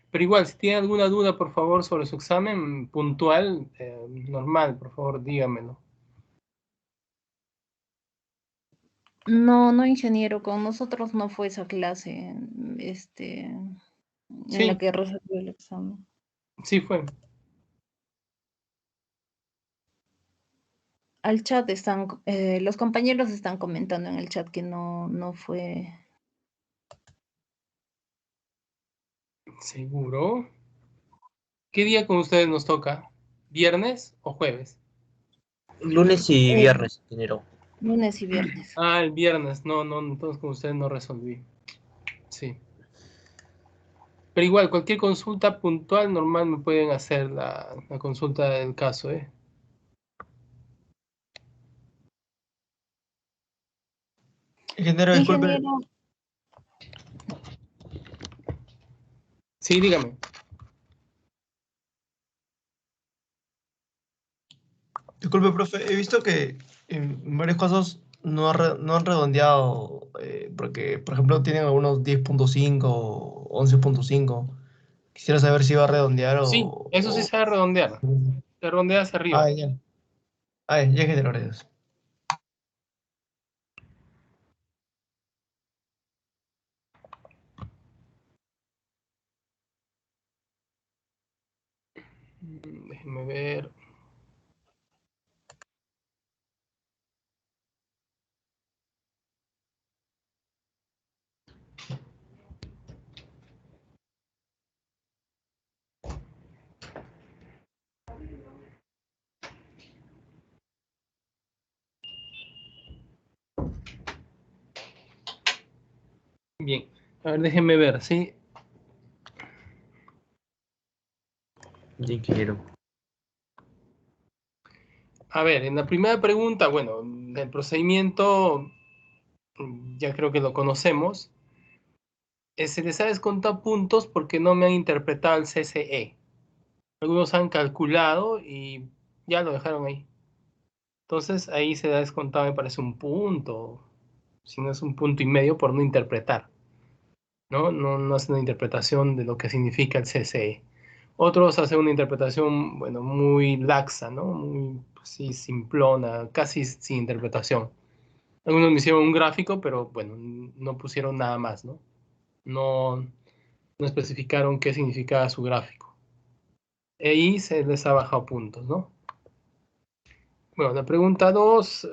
Pero igual, si tiene alguna duda, por favor, sobre su examen puntual, normal, por favor, dígamelo. No, ingeniero, con nosotros no fue esa clase, en la Sí, que resolvió el examen. sí fue. Al chat los compañeros están comentando en el chat que no fue. ¿Seguro? ¿Qué día con ustedes nos toca? ¿Viernes o jueves? Lunes y viernes, ingeniero. Lunes y viernes. Ah, el viernes. No, entonces con ustedes no resolví. Sí. Pero igual, cualquier consulta puntual normal me pueden hacer la consulta del caso, ¿eh? Ingeniero, disculpe. Ingeniero, Sí, dígame. Disculpe, profe. He visto que en varios casos no han redondeado, porque, por ejemplo, tienen algunos 10.5 o 11.5. Quisiera saber si va a redondear Sí, eso sí se va a redondear. Se redondea hacia arriba. Ah, ya. Ah, ya, ingeniero, gracias. Déjenme ver. Bien. A ver, déjenme ver, ¿sí? Sí, ingeniero. A ver, en la primera pregunta, bueno, del procedimiento, ya creo que lo conocemos. Se les ha descontado puntos porque no me han interpretado el CCE. Algunos han calculado y ya lo dejaron ahí. Entonces ahí se ha descontado, me parece, un punto, si no es un punto y medio por no interpretar, ¿no? No hace una interpretación de lo que significa el CCE. Otros hacen una interpretación, bueno, muy laxa, ¿no? Muy, sí, simplona, casi sin interpretación. Algunos me hicieron un gráfico, pero bueno, no pusieron nada más, ¿no? No especificaron qué significaba su gráfico. Y ahí se les ha bajado puntos, ¿no? Bueno, la pregunta 2,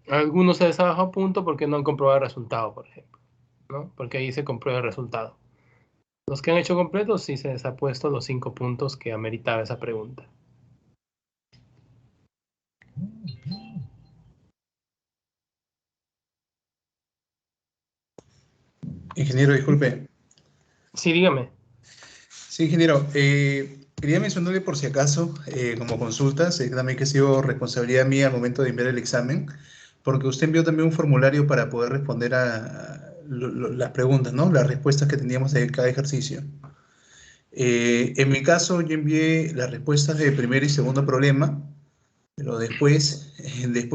algunos se les ha bajado punto porque no han comprobado el resultado, por ejemplo, ¿no? Porque ahí se comprueba el resultado. Los que han hecho completos sí se les ha puesto los 5 puntos que ameritaba esa pregunta. Ingeniero, disculpe. Sí, dígame. Sí, ingeniero. Quería mencionarle por si acaso, como consulta, sé también que ha sido responsabilidad mía al momento de enviar el examen, porque usted envió también un formulario para poder responder a las preguntas, ¿no? Las respuestas que teníamos de cada ejercicio. En mi caso, yo envié las respuestas de primer y segundo problema, pero después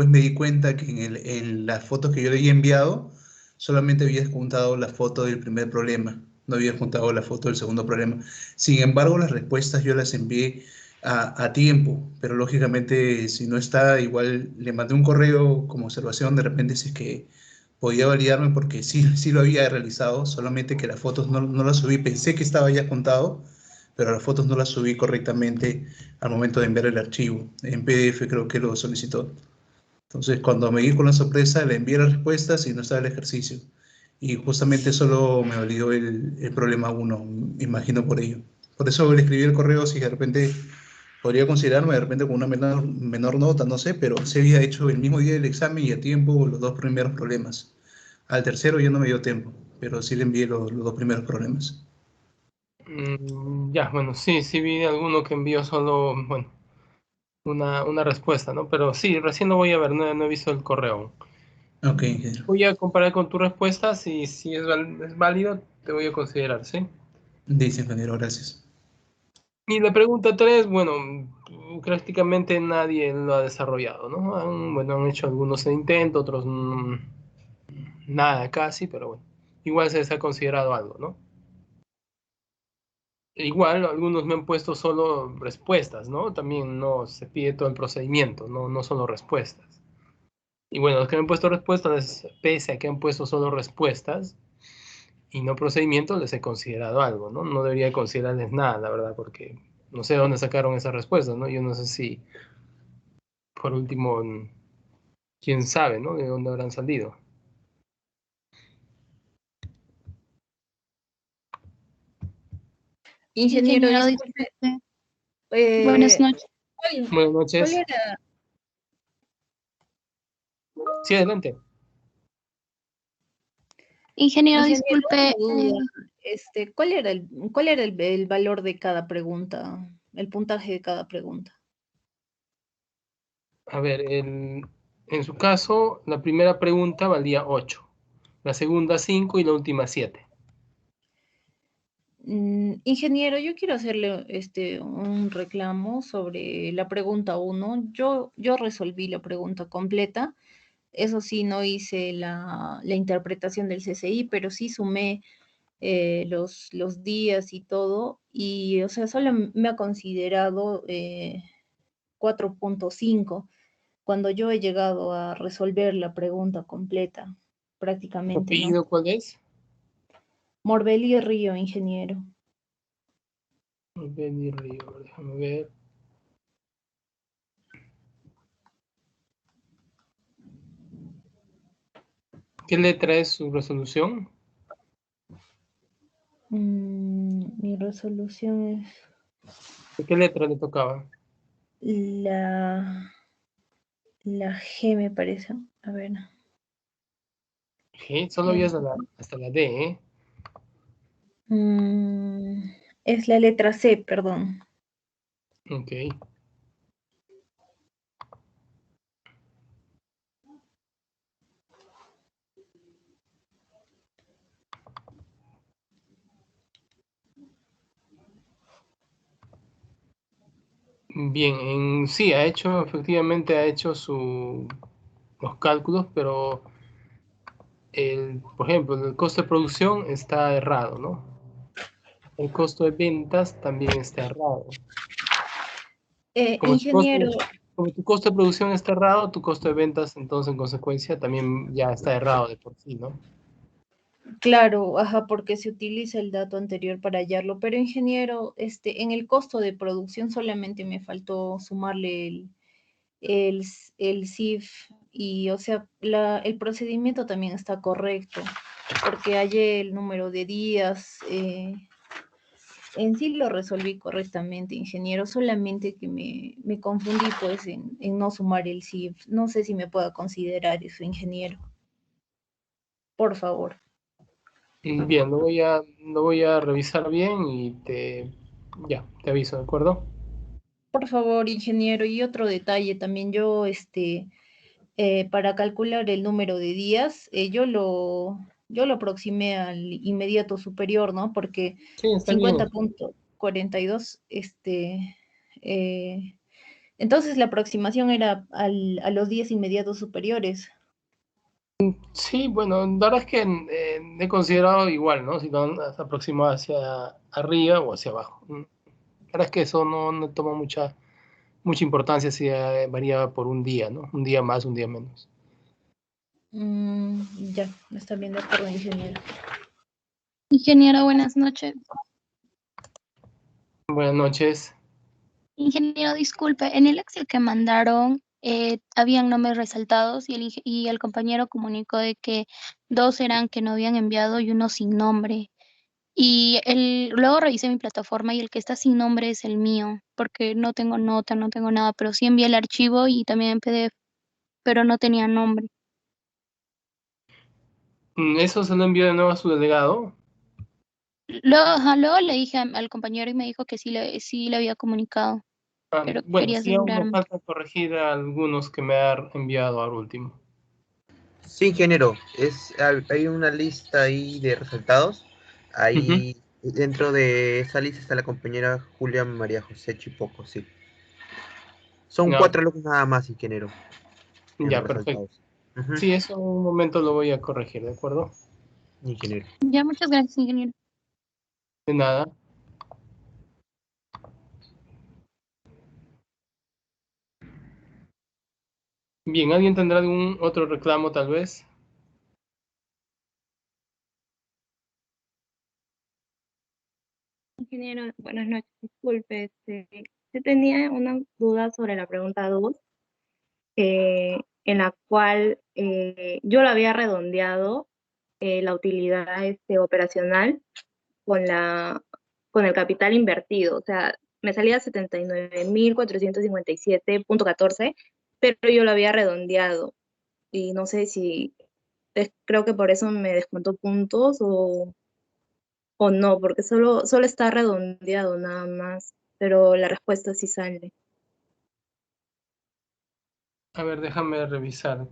me di cuenta que en las fotos que yo le había enviado, solamente había juntado la foto del primer problema, no había juntado la foto del segundo problema. Sin embargo, las respuestas yo las envié a tiempo, pero lógicamente si no está, igual le mandé un correo como observación, de repente si es que podía validarme porque sí lo había realizado, solamente que las fotos no las subí, pensé que estaba ya juntado, pero las fotos no las subí correctamente al momento de enviar el archivo. En PDF creo que lo solicitó. Entonces, cuando me di con la sorpresa, le envié las respuestas y no estaba el ejercicio. Y justamente solo me validó el problema 1, me imagino por ello. Por eso le escribí el correo, si de repente podría considerarme, de repente con una menor nota, no sé, pero se había hecho el mismo día del examen y a tiempo los dos primeros problemas. Al tercero ya no me dio tiempo, pero sí le envié los dos primeros problemas. Ya, bueno, sí vi alguno que envió solo, bueno, una respuesta, ¿no? Pero sí, recién lo voy a ver, no he visto el correo. Ok, ingeniero. Voy a comparar con tu respuesta, si es válido, te voy a considerar, ¿sí? Dice, ingeniero, gracias. Y la pregunta 3, bueno, prácticamente nadie lo ha desarrollado, ¿no? Han hecho algunos intentos, otros nada casi, pero bueno, igual se les ha considerado algo, ¿no? Igual algunos me han puesto solo respuestas, ¿no? También no se pide todo el procedimiento, no solo respuestas. Y bueno, los que me han puesto respuestas, pese a que han puesto solo respuestas y no procedimientos, les he considerado algo, ¿no? No debería considerarles nada, la verdad, porque no sé de dónde sacaron esas respuestas, ¿no? Yo no sé si, por último, quién sabe, ¿no? De dónde habrán salido. Ingeniero, Ingeniero, disculpe, disculpe. Buenas noches. Buenas ¿cuál noches. era? Sí, adelante. Ingeniero, Ingeniero, disculpe. una duda. ¿Cuál era el valor de cada pregunta, el puntaje de cada pregunta? A ver, en su caso, la primera pregunta valía 8, la segunda 5 y la última 7. Ingeniero, yo quiero hacerle un reclamo sobre la pregunta 1. Yo resolví la pregunta completa. Eso sí, no hice la interpretación del CCI, pero sí sumé los días y todo. Y, o sea, solo me ha considerado 4.5 cuando yo he llegado a resolver la pregunta completa, ¿Tu prácticamente, ¿no? apellido cuál es? Morbelli Río, ingeniero. Benny Río, déjame ver. ¿Qué letra es su resolución? Mi resolución es ¿De qué letra le tocaba? la G, me parece. A ver. G, solo Eh, ya hasta la D, ¿eh? es la letra C, perdón. Ok. Bien, sí, efectivamente ha hecho los cálculos, pero por ejemplo, el costo de producción está errado, ¿no? El costo de ventas también está errado. Como Ingeniero, como tu costo de producción está errado, tu costo de ventas, entonces, en consecuencia, también ya está errado de por sí, ¿no? claro, ajá, porque se utiliza el dato anterior para hallarlo, pero ingeniero, en el costo de producción solamente me faltó sumarle el CIF y, o sea, el procedimiento también está correcto, porque hallé el número de días, en sí lo resolví correctamente, ingeniero, solamente que me confundí pues en no sumar el CIF. No sé si me pueda considerar eso, ingeniero. Por favor. Bien, lo voy a revisar bien y ya, te aviso, ¿de acuerdo? Por favor, ingeniero, y otro detalle también, yo, para calcular el número de días, yo lo aproximé al inmediato superior, ¿no? Porque Sí, está bien. 50.42, entonces la aproximación era a los días inmediatos superiores. Sí, bueno, la verdad es que he considerado igual, ¿no? Si no se aproxima hacia arriba o hacia abajo. La verdad es que eso no toma mucha importancia si varía por un día, ¿no? Un día más, un día menos. Mm, ya, está bien, de acuerdo, ingeniero. Ingeniero, buenas noches. Buenas noches. Ingeniero, disculpe, en el Excel que mandaron habían nombres resaltados y el compañero comunicó de que dos eran que no habían enviado y uno sin nombre. Luego revisé mi plataforma y el que está sin nombre es el mío, porque no tengo nota, no tengo nada, pero sí envié el archivo y también en PDF, pero no tenía nombre. ¿Eso se lo envió de nuevo a su delegado? Luego, ajá, luego le dije al compañero y me dijo que sí le había comunicado, pero Bueno, quería sí, aún me asegurarme. falta corregir algunos que me ha enviado al último. Sí, ingeniero, hay una lista ahí de resultados. Ujú. Ahí dentro de esa lista está la compañera Julia María José Chipoco, sí. Son Ya, 4 alumnos nada más, ingeniero, en los ya, perfecto. resultados. Ujú, Sí, eso en un momento lo voy a corregir, ¿de acuerdo? ingeniero. Ya, muchas gracias, ingeniero. De nada. Bien, ¿alguien tendrá algún otro reclamo tal vez? Ingeniero, buenas noches. Disculpe, yo tenía una duda sobre la pregunta 2, en la cual yo lo había redondeado la utilidad operacional con con el capital invertido. O sea, me salía 79.457.14, pero yo lo había redondeado. Y no sé si creo que por eso me descontó puntos o no, porque solo está redondeado nada más, pero la respuesta sí sale. A ver, déjame revisar.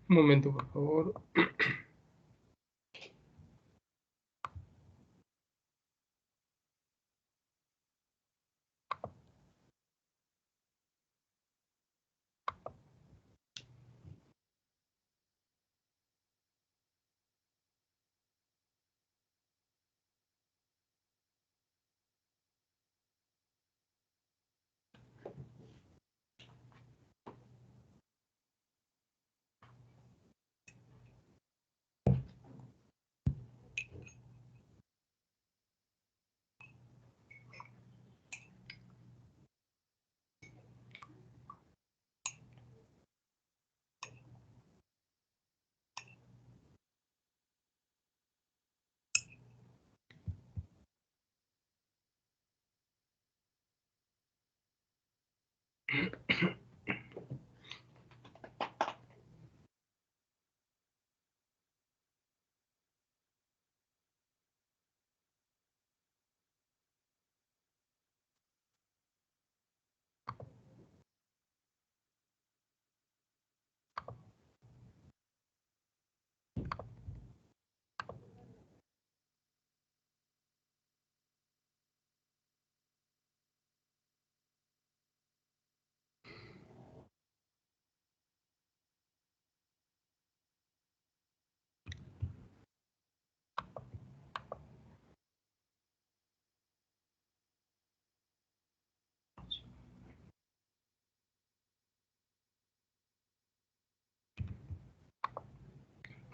Un momento, por favor.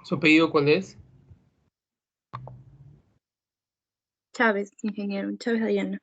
¿Su apellido cuál es? Chávez, ingeniero, Chávez Dayana.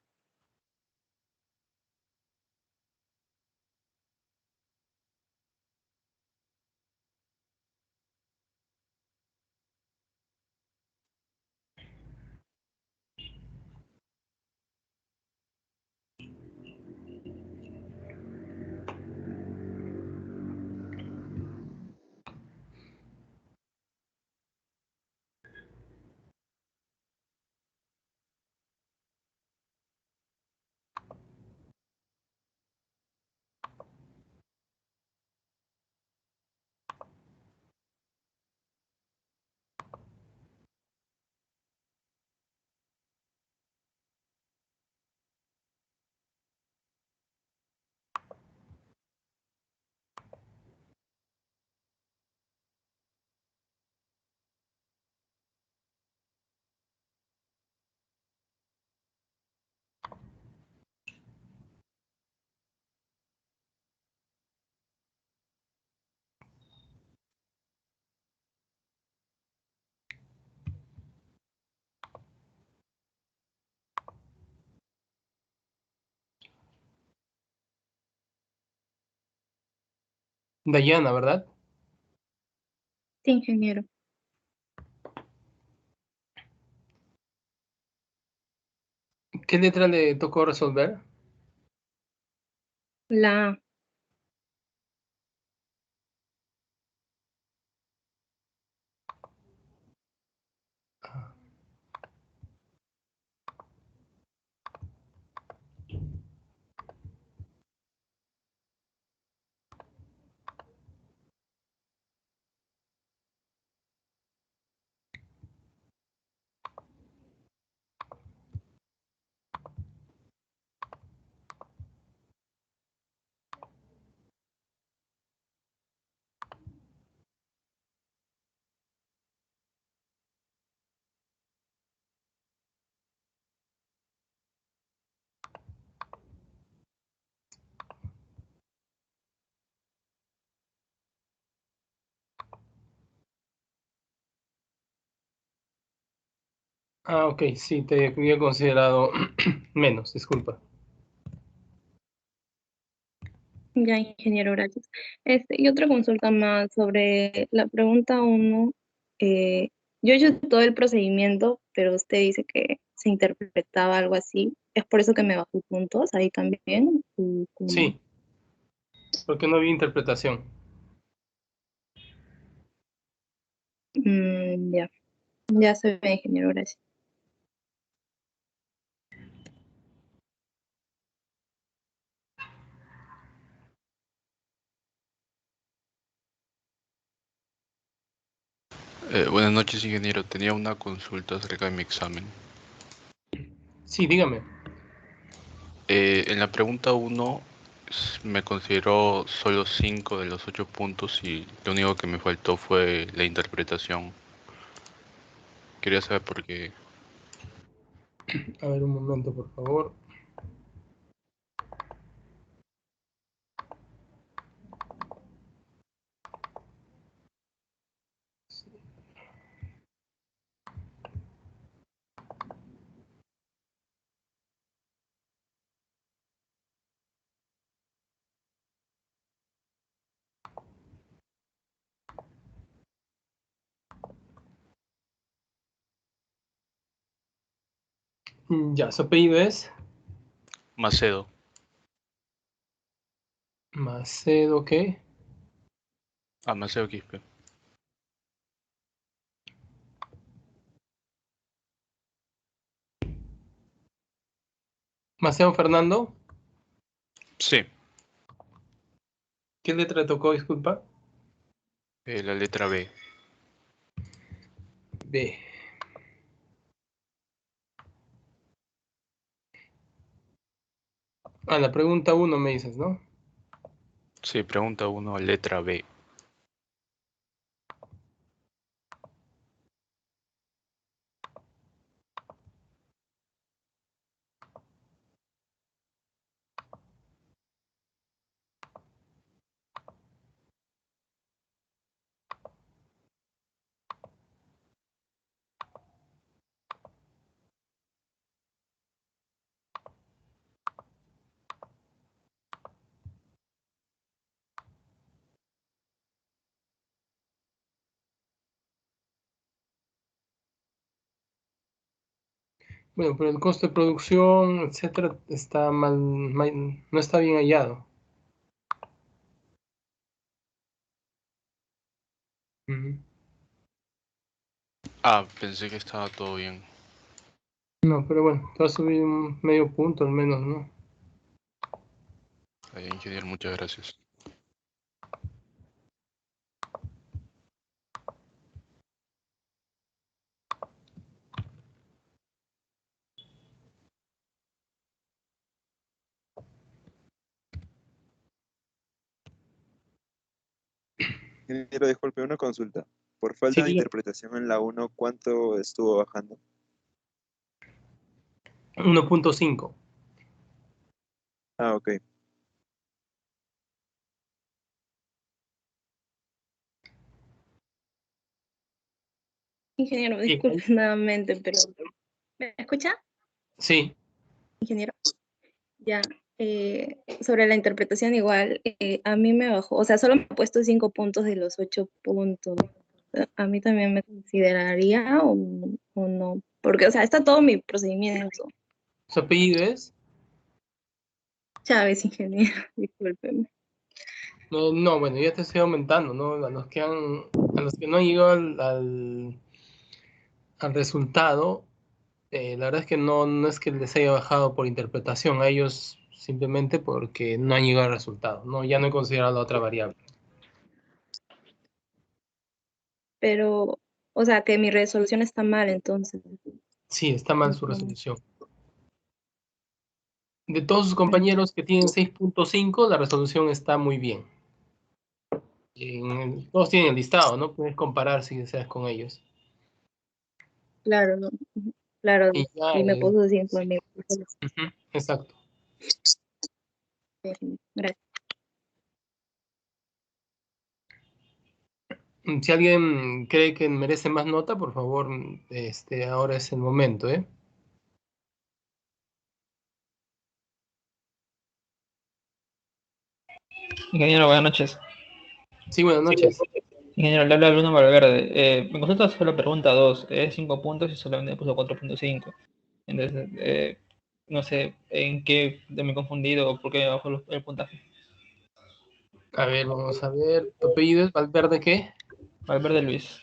Dayana, ¿verdad? Sí, ingeniero. ¿Qué letra le tocó resolver? La A. Ah, ok, sí, te había considerado menos, disculpa. Ya, ingeniero, gracias. Y otra consulta más sobre la pregunta 1. Yo he hecho todo el procedimiento, pero usted dice que se interpretaba algo así. ¿Es por eso que me bajó puntos ahí también? ¿O no? Sí, porque no había interpretación. Ya, ya se ve, ingeniero, gracias. Buenas noches, ingeniero. Tenía una consulta acerca de mi examen. Sí, dígame. En la pregunta 1 me consideró solo 5 de los 8 puntos y lo único que me faltó fue la interpretación. Quería saber por qué. A ver, un momento, por favor. Ya, su apellido es Macedo. Macedo, ¿qué? Macedo Quispe. Maceo Fernando. Sí, ¿Qué letra tocó, disculpa? la letra B. B. Ah, la pregunta 1 me dices, ¿no? Sí, pregunta 1, letra B. Bueno, pero el costo de producción, etcétera, está no está bien hallado. Ujú. Ah, pensé que estaba todo bien. No, pero bueno, te va a subir un medio punto al menos, ¿no? Ingeniero, muchas gracias. Ingeniero, disculpe, una consulta. Por Sí, falta de diga. interpretación en la uno, ¿cuánto estuvo bajando? 1.5. Ah, ok. Ingeniero, Bien, disculpe nuevamente, pero ¿me escucha, sí, ingeniero? Ya, sobre la interpretación igual, a mí me bajó, o sea, solo me ha puesto 5 puntos de los 8 puntos. ¿A mí también me consideraría o no? Porque, o sea, está todo mi procedimiento. su apellido es. Chávez, ingeniero, discúlpeme. No, bueno, ya te estoy aumentando, ¿no? A los que no han llegado al resultado, la verdad es que no es que les haya bajado por interpretación, a ellos simplemente porque no han llegado al resultado, ¿no? Ya no he considerado la otra variable. Pero, o sea, que mi resolución está mal, entonces. Sí, está mal su resolución. De todos sus compañeros que tienen 6.5, la resolución está muy bien. Todos tienen el listado, ¿no? Puedes comparar si deseas con ellos. Claro, ¿no? Claro, Y ya, y me puso 5 en mi ujú, exacto. Gracias. Si alguien cree que merece más nota, por favor, ahora es el momento, ¿eh? Ingeniero, buenas noches. Sí, buenas noches. Ingeniero, le habla Bruno Valverde. Me consulta sobre la pregunta 2. Es 5 puntos y solamente puso 4.5. Entonces, no sé en qué me he confundido o por qué bajó el puntaje. A ver, vamos a ver. ¿Tu apellido es Valverde qué? Valverde Luis.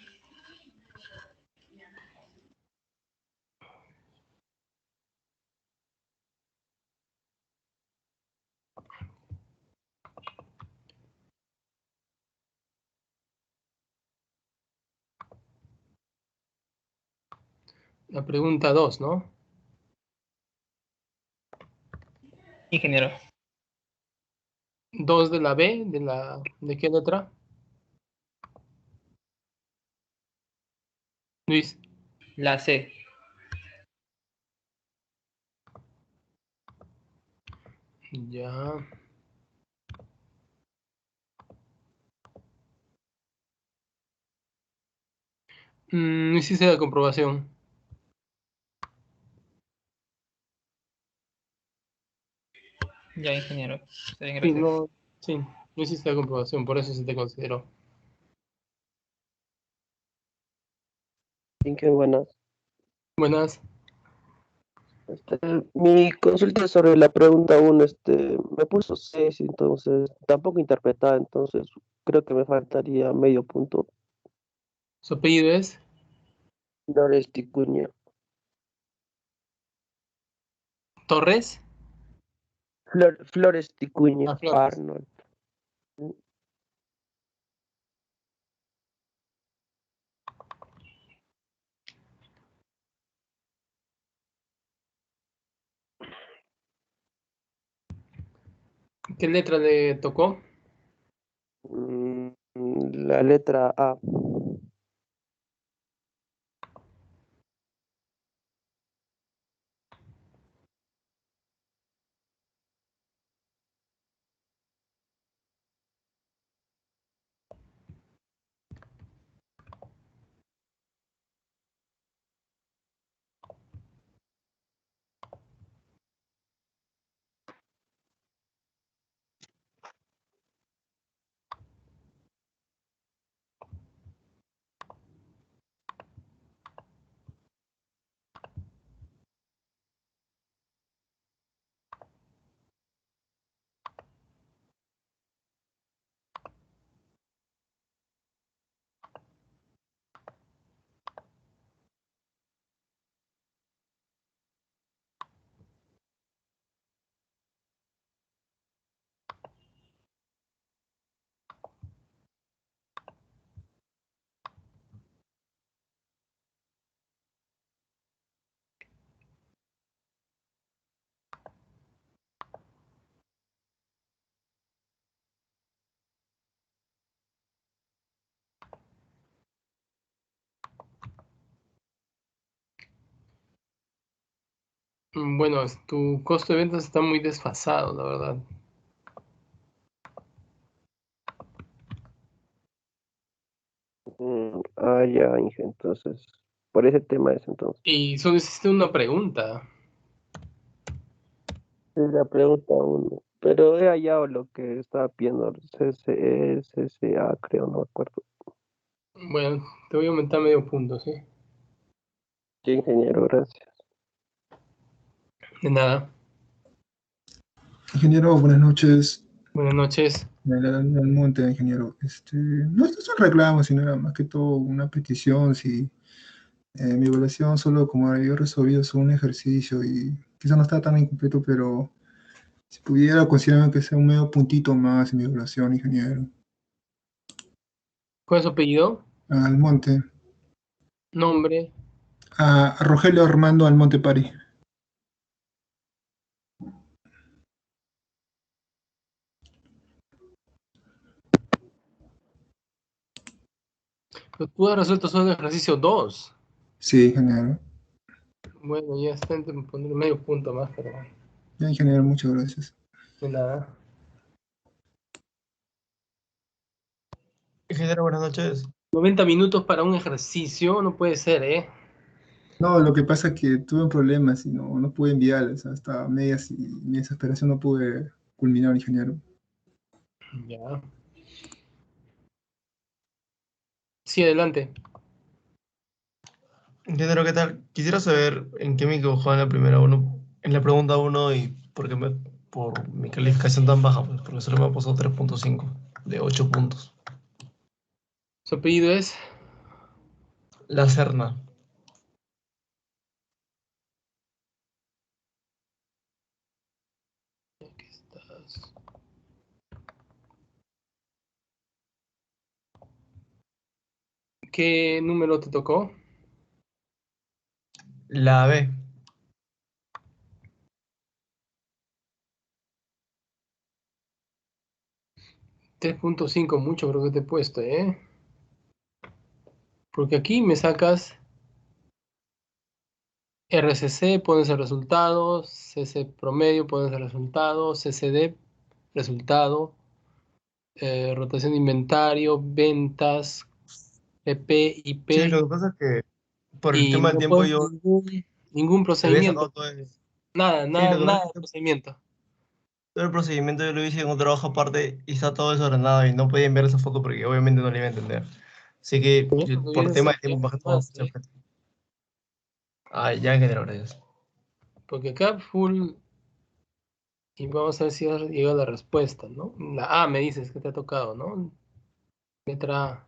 La pregunta 2, ¿no? Ingeniero, 2 de la B, ¿de qué letra? Luis. la C. Ya. No hiciste la comprobación. Ya, ingeniero. Está bien, Sí, gracias. no, sí, no hiciste la comprobación, por eso se te consideró. Bien, qué buenas. Buenas. Mi consulta sobre la pregunta 1, me puso 6, entonces tampoco interpretada, entonces creo que me faltaría medio punto. ¿Su apellido es? Flores Ticuña. ¿Torres? Flores Ticuña, Ah, Flores. Arnold. ¿Qué letra le tocó? La letra A. Bueno, tu costo de ventas está muy desfasado, la verdad. Ya, Inge, entonces, por ese tema es entonces. Y solo hiciste una pregunta. Es la pregunta uno. Pero he hallado lo que estaba pidiendo el CCE, CCA, creo, no me acuerdo. Bueno, te voy a aumentar medio punto, ¿sí? Sí, ingeniero, gracias. De nada. Ingeniero, buenas noches. Buenas noches. El monte, ingeniero. No esto es un reclamo, sino era más que todo una petición. Si mi evaluación solo como yo he resolvido es un ejercicio y quizá no está tan incompleto, pero si pudiera considerar que sea un medio puntito más en mi evaluación, ingeniero. ¿Cuál es su apellido? Almonte. Nombre. A Rogelio Armando Almonte Pari. Pero tú has resuelto solo el ejercicio 2. Sí, ingeniero. Bueno, ya está, te pondré medio punto más, pero Ya, ingeniero, muchas gracias. de nada. Ingeniero, buenas noches. 90 minutos para un ejercicio, no puede ser, ¿eh? No, lo que pasa es que tuve un problema y no pude enviarles hasta medias y mi desesperación no pude culminar, ingeniero. Ya. Sí, adelante. Ingeniero, ¿qué tal? Quisiera saber en qué me equivocó en la primera uno, en la pregunta uno y por mi calificación tan baja, pues, porque solo me puso 3.5 de 8 puntos. Su apellido es La Serna. ¿Qué número te tocó? La B. $3.5, mucho creo que te he puesto, ¿eh? Porque aquí me sacas RCC, pones el resultado, CC promedio, pones el resultado, CCD, resultado, rotación de inventario, ventas, PP, Sí, IP, lo que pasa es que por el y tema del no tiempo pones yo ningún había sacado procedimiento. todo el... Nada, Sí, nada, lo que pasa nada es de que procedimiento. todo el procedimiento yo lo hice en un trabajo aparte y está todo desordenado y no podía enviar esa foto porque obviamente no le iba a entender. Así que Pero lo por hubieses tema de tiempo enviado más que todo... más, ¿eh? Ah, ya, ingeniero, gracias. Porque acá full, y vamos a ver si has llegado a la respuesta, ¿no? La A me dices que te ha tocado, ¿no? Letra A.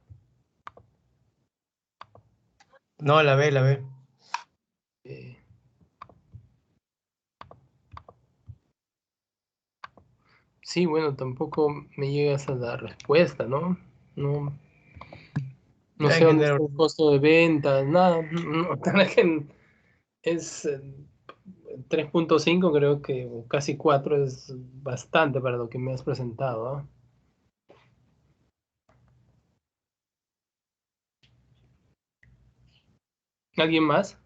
No, la B, la B. eh, Sí, bueno, tampoco me llegas a la respuesta, ¿no? No, no Ya, sé dónde está ingeniero. el costo de ventas, nada. No, es 3.5, creo que o casi 4 es bastante para lo que me has presentado, ¿ah? ¿Alguien más?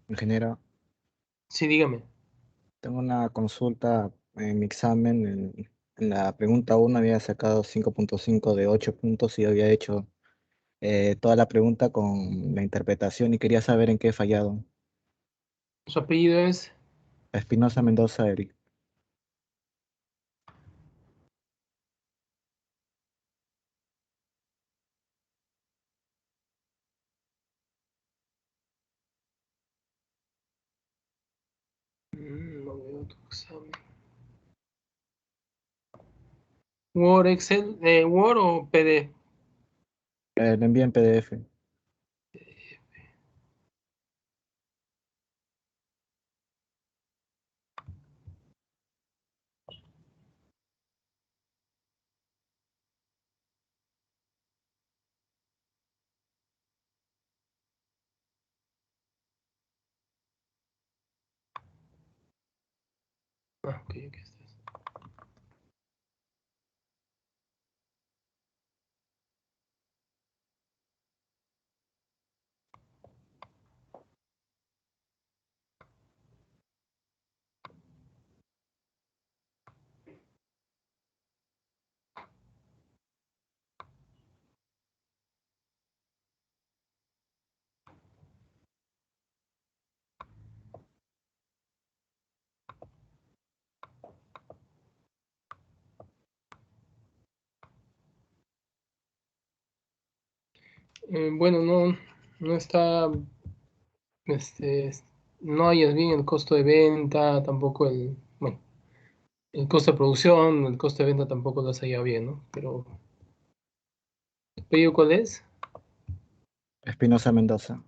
Ingeniero, Sí, dígame. tengo una consulta en mi examen. En la pregunta 1 había sacado 5.5 de 8 puntos y había hecho toda la pregunta con la interpretación y quería saber en qué he fallado. Su apellido es... Espinosa Mendoza, Eric. No veo tu examen. Word, Excel, Word o PDF. Lo envié en PDF. Ah, ok, aquí está. Bueno, no está, no hayas bien el costo de venta, tampoco bueno, el costo de producción, el costo de venta tampoco lo has hallado bien, ¿no? Pero, ¿tu pedido cuál es? Espinosa Mendoza.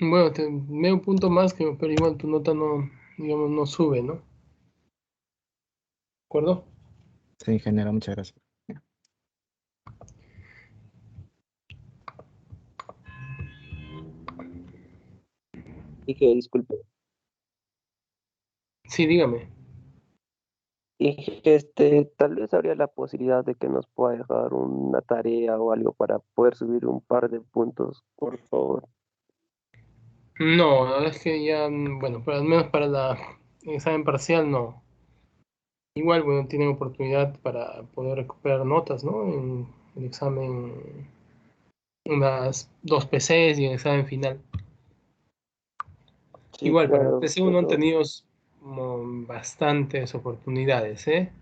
Bueno, medio punto más, pero igual tu nota no, digamos, no sube, ¿no? ¿De acuerdo? Sí, ingeniero, muchas gracias. Y que disculpe. Sí, dígame. Y tal vez habría la posibilidad de que nos pueda dejar una tarea o algo para poder subir un par de puntos, por favor. No, la verdad es que ya, bueno, pero al menos para el examen parcial no. Igual, bueno, tienen oportunidad para poder recuperar notas, ¿no? En el examen, unas 2 PCs y el examen final. Sí, Igual, para el claro, PC1 han pero tenido bastantes oportunidades, ¿eh?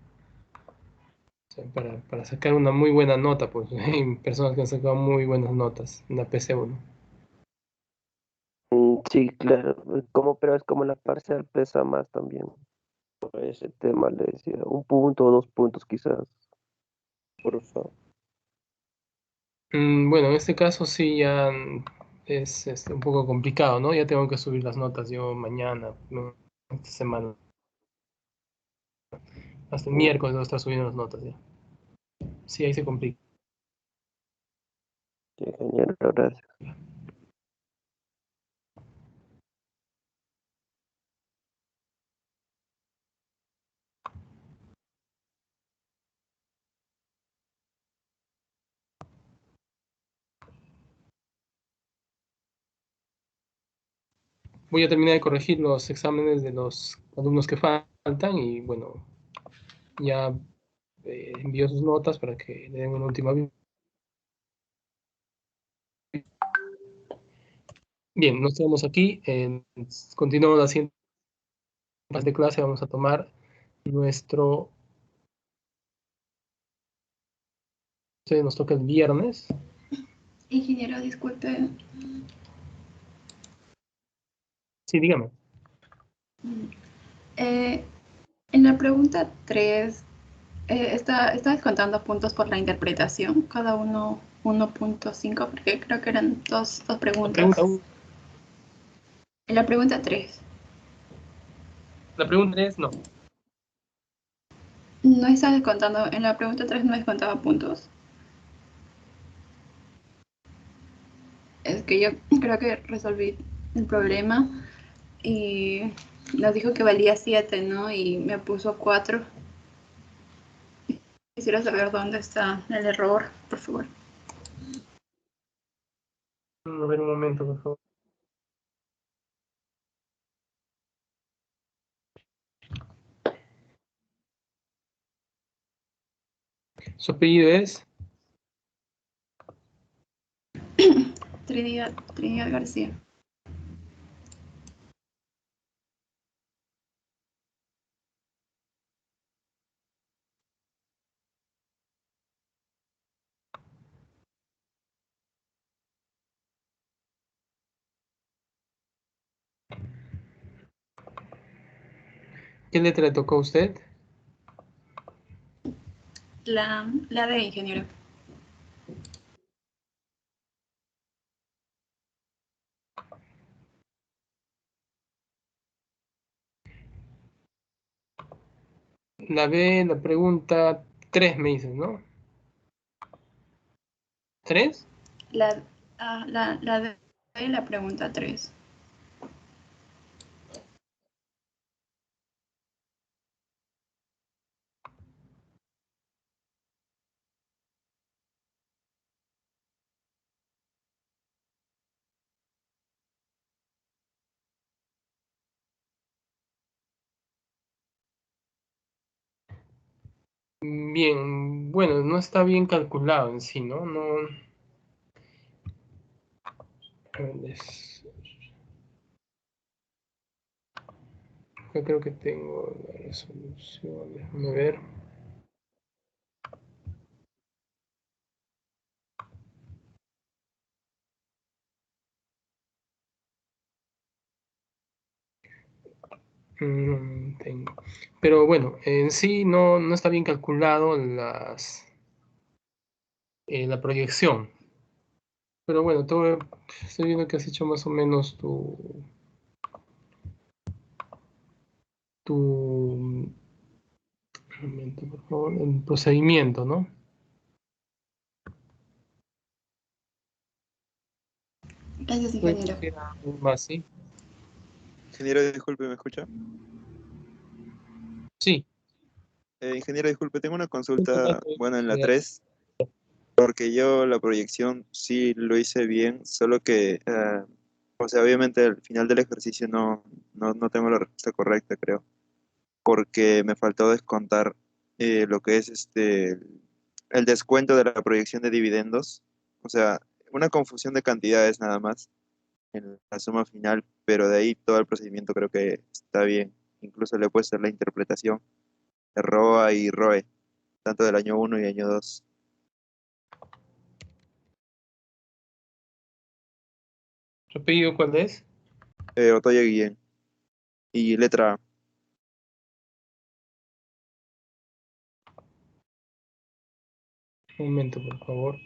O sea, para sacar una muy buena nota, pues hay personas que han sacado muy buenas notas en la PC1. sí, claro, pero es como la parcial pesa más también. Por ese tema le decía, un punto o 2 puntos quizás, por favor. Bueno, en este caso sí ya es un poco complicado, ¿no? Ya tengo que subir las notas yo mañana, ¿no? Esta semana. Hasta el miércoles voy a estar subiendo las notas ya. Sí, ahí se complica. Sí, ingeniero, gracias. Voy a terminar de corregir los exámenes de los alumnos que faltan y bueno, ya envío sus notas para que le den una última vista. Bien, nos quedamos aquí. Continuamos la siguiente fase de clase. Vamos a tomar nuestro... nos toca el viernes. Ingeniero, disculpe. Sí, dígame. En la pregunta 3, está descontando puntos por la interpretación, cada uno 1.5, porque creo que eran dos preguntas. En la pregunta 3. La pregunta es no. No está descontando, en la pregunta 3 no descontaba puntos. Es que yo creo que resolví el problema y nos dijo que valía 7, ¿no? Y me puso 4. Quisiera saber dónde está el error, por favor. A ver, un momento, por favor. ¿Su apellido es? Trinidad García. ¿Qué letra le tocó a usted? La de ingeniero. La B, la pregunta 3 me dices, ¿no? ¿3? La de la pregunta 3. Bien, bueno, no está bien calculado en sí, ¿no? No. A ver, yo creo que tengo la resolución, déjame ver. Tengo. Pero bueno, en sí no está bien calculado la proyección. Pero bueno, estoy viendo que has hecho más o menos un momento, por favor, el procedimiento, ¿no? Gracias, ingeniero. Más, ¿sí? Ingeniero, disculpe, ¿me escucha? Sí. Ingeniero, disculpe, tengo una consulta, bueno, en la 3, porque yo la proyección sí lo hice bien, solo que, o sea, obviamente al final del ejercicio no tengo la respuesta correcta, creo, porque me faltó descontar lo que es el descuento de la proyección de dividendos, o sea, una confusión de cantidades nada más en la suma final, pero de ahí todo el procedimiento creo que está bien, incluso le he puesto la interpretación de ROA y ROE, tanto del año 1 y año 2. ¿Tu apellido cuál es? Otoya Guillén. Y letra A. Un momento, por favor.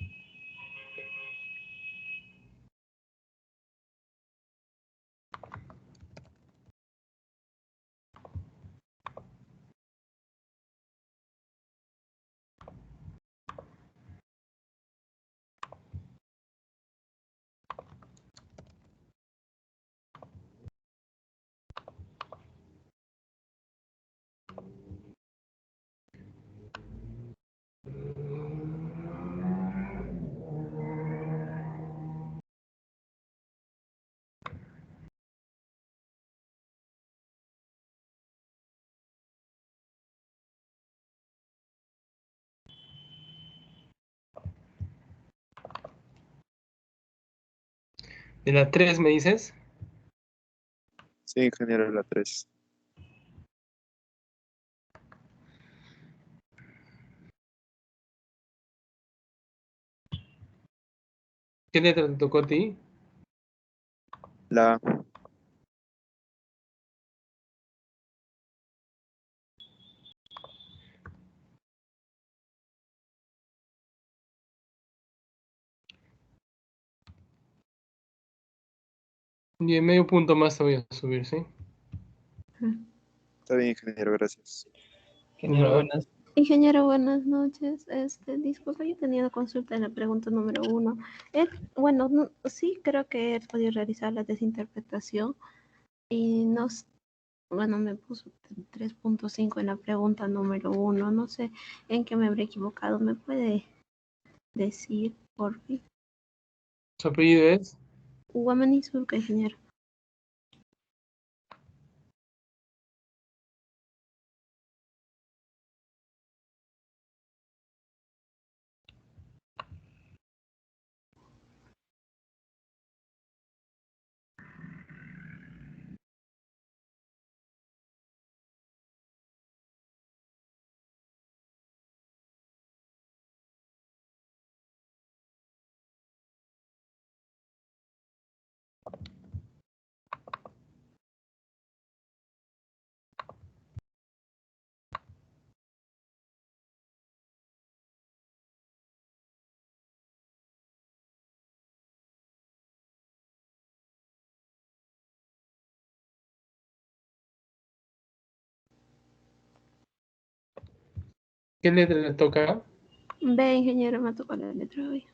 ¿De la 3 me dices? Sí, ingeniero, la 3. ¿Qué letra te tocó a ti? La A. Y en medio punto más te voy a subir, ¿sí? Está bien, ingeniero, gracias. Ingeniero, No. buenas. Ingeniero, buenas noches. Disculpa, yo tenía una consulta en la pregunta número 1. Bueno, sí creo que he podido realizar la desinterpretación y bueno, me puso 3.5 en la pregunta número 1. No sé en qué me habré equivocado. ¿Me puede decir, por fin? ¿Su apellido es? Guamaní Zulca, ingeniero. ¿Qué letra le toca? B, ingeniero, me tocó la letra B.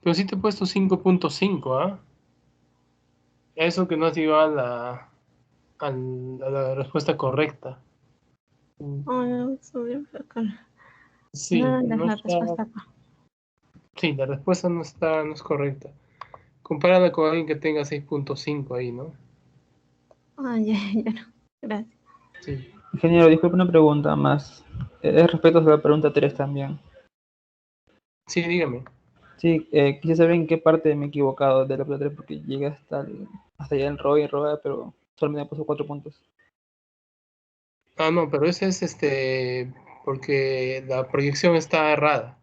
Pero sí te he puesto 5.5, ¿ah? Eso que no has llegado a la respuesta correcta. Oh, no, subir acá. Sí, No, no la está, respuesta acá. sí, la respuesta no es correcta. Compárala con alguien que tenga 6.5 ahí, ¿no? Ah, ya no. Gracias. Sí. Ingeniero, disculpe una pregunta más. Es respecto a la pregunta 3 también. Sí, dígame. Sí, quise saber en qué parte me he equivocado de la pregunta 3 porque llegué hasta allá en ROE y ROE, pero solamente me puso 4 puntos. Ah, no, pero ese es porque la proyección está errada.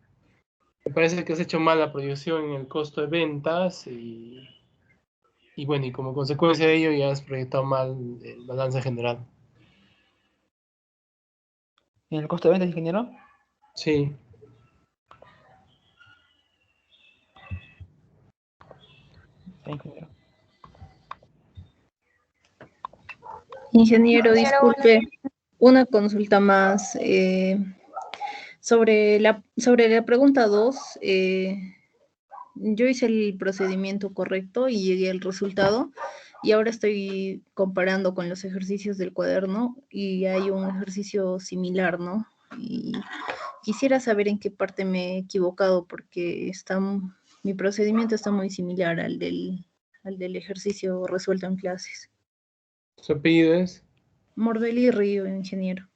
Me parece que has hecho mal la proyección en el costo de ventas y bueno, y como consecuencia de ello ya has proyectado mal el balance general. ¿En el costo de ventas, ingeniero? Sí. Sí, ingeniero. Ingeniero, disculpe, una consulta más. Sobre la pregunta 2, yo hice el procedimiento correcto y llegué al resultado y ahora estoy comparando con los ejercicios del cuaderno y hay un ejercicio similar, ¿no? Y quisiera saber en qué parte me he equivocado porque mi procedimiento está muy similar al del ejercicio resuelto en clases. ¿Su apellido es? Morbeli Río, ingeniero.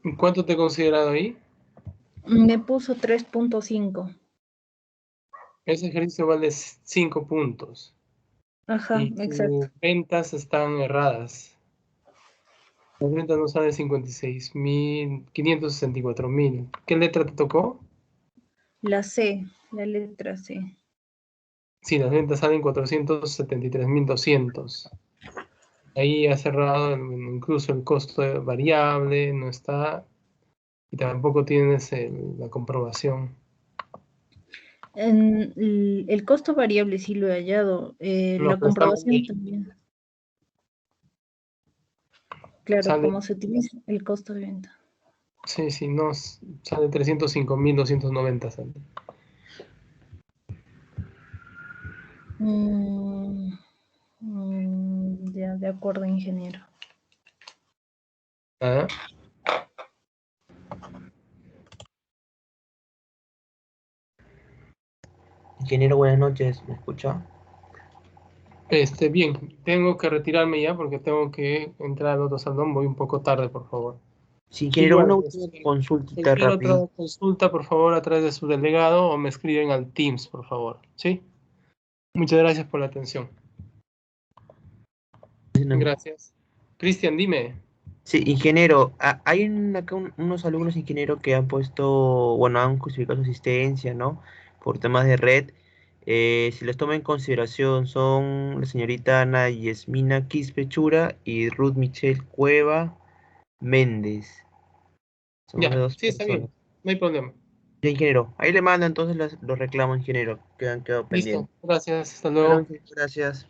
¿Y cuánto te he considerado ahí? Me puso 3.5. Ese ejercicio vale 5 puntos. Ajá, Y exacto. tus ventas están erradas. Las ventas no salen 56.000, 564.000. ¿Qué letra te tocó? La C, la letra C. Sí, las ventas salen 473.200. Ahí ha cerrado incluso el costo variable, no está, y tampoco tienes la comprobación. El costo variable sí lo he hallado. No, La pero está mal comprobación hecho. también. Claro, Sale, cómo se utiliza el costo de venta. sí, no, sale 305.290. Sale. Ya, de acuerdo, ingeniero. ¿Ah? Ingeniero, buenas noches, ¿me escucha? Bien, tengo que retirarme ya porque tengo que entrar al otro salón. Voy un poco tarde, por favor. Sí, ingeniero, Igual, una última consultita cualquier rápido. otra consulta, por favor, a través de su delegado o me escriben al Teams, por favor. ¿Sí? Muchas gracias por la atención. Gracias. Cristian, dime. Sí, ingeniero, hay acá unos alumnos ingeniero que han puesto, bueno, han justificado su asistencia, ¿no? Por temas de red. Si les toma en consideración son la señorita Ana Yesmina Quispechura y Ruth Michelle Cueva Méndez. Son de Ya, dos sí, está personas. bien. No hay problema. Ya, ingeniero, ahí le mando entonces los reclamos, ingeniero, que han quedado Listo. pendientes. Gracias. Hasta Bueno, luego. gracias.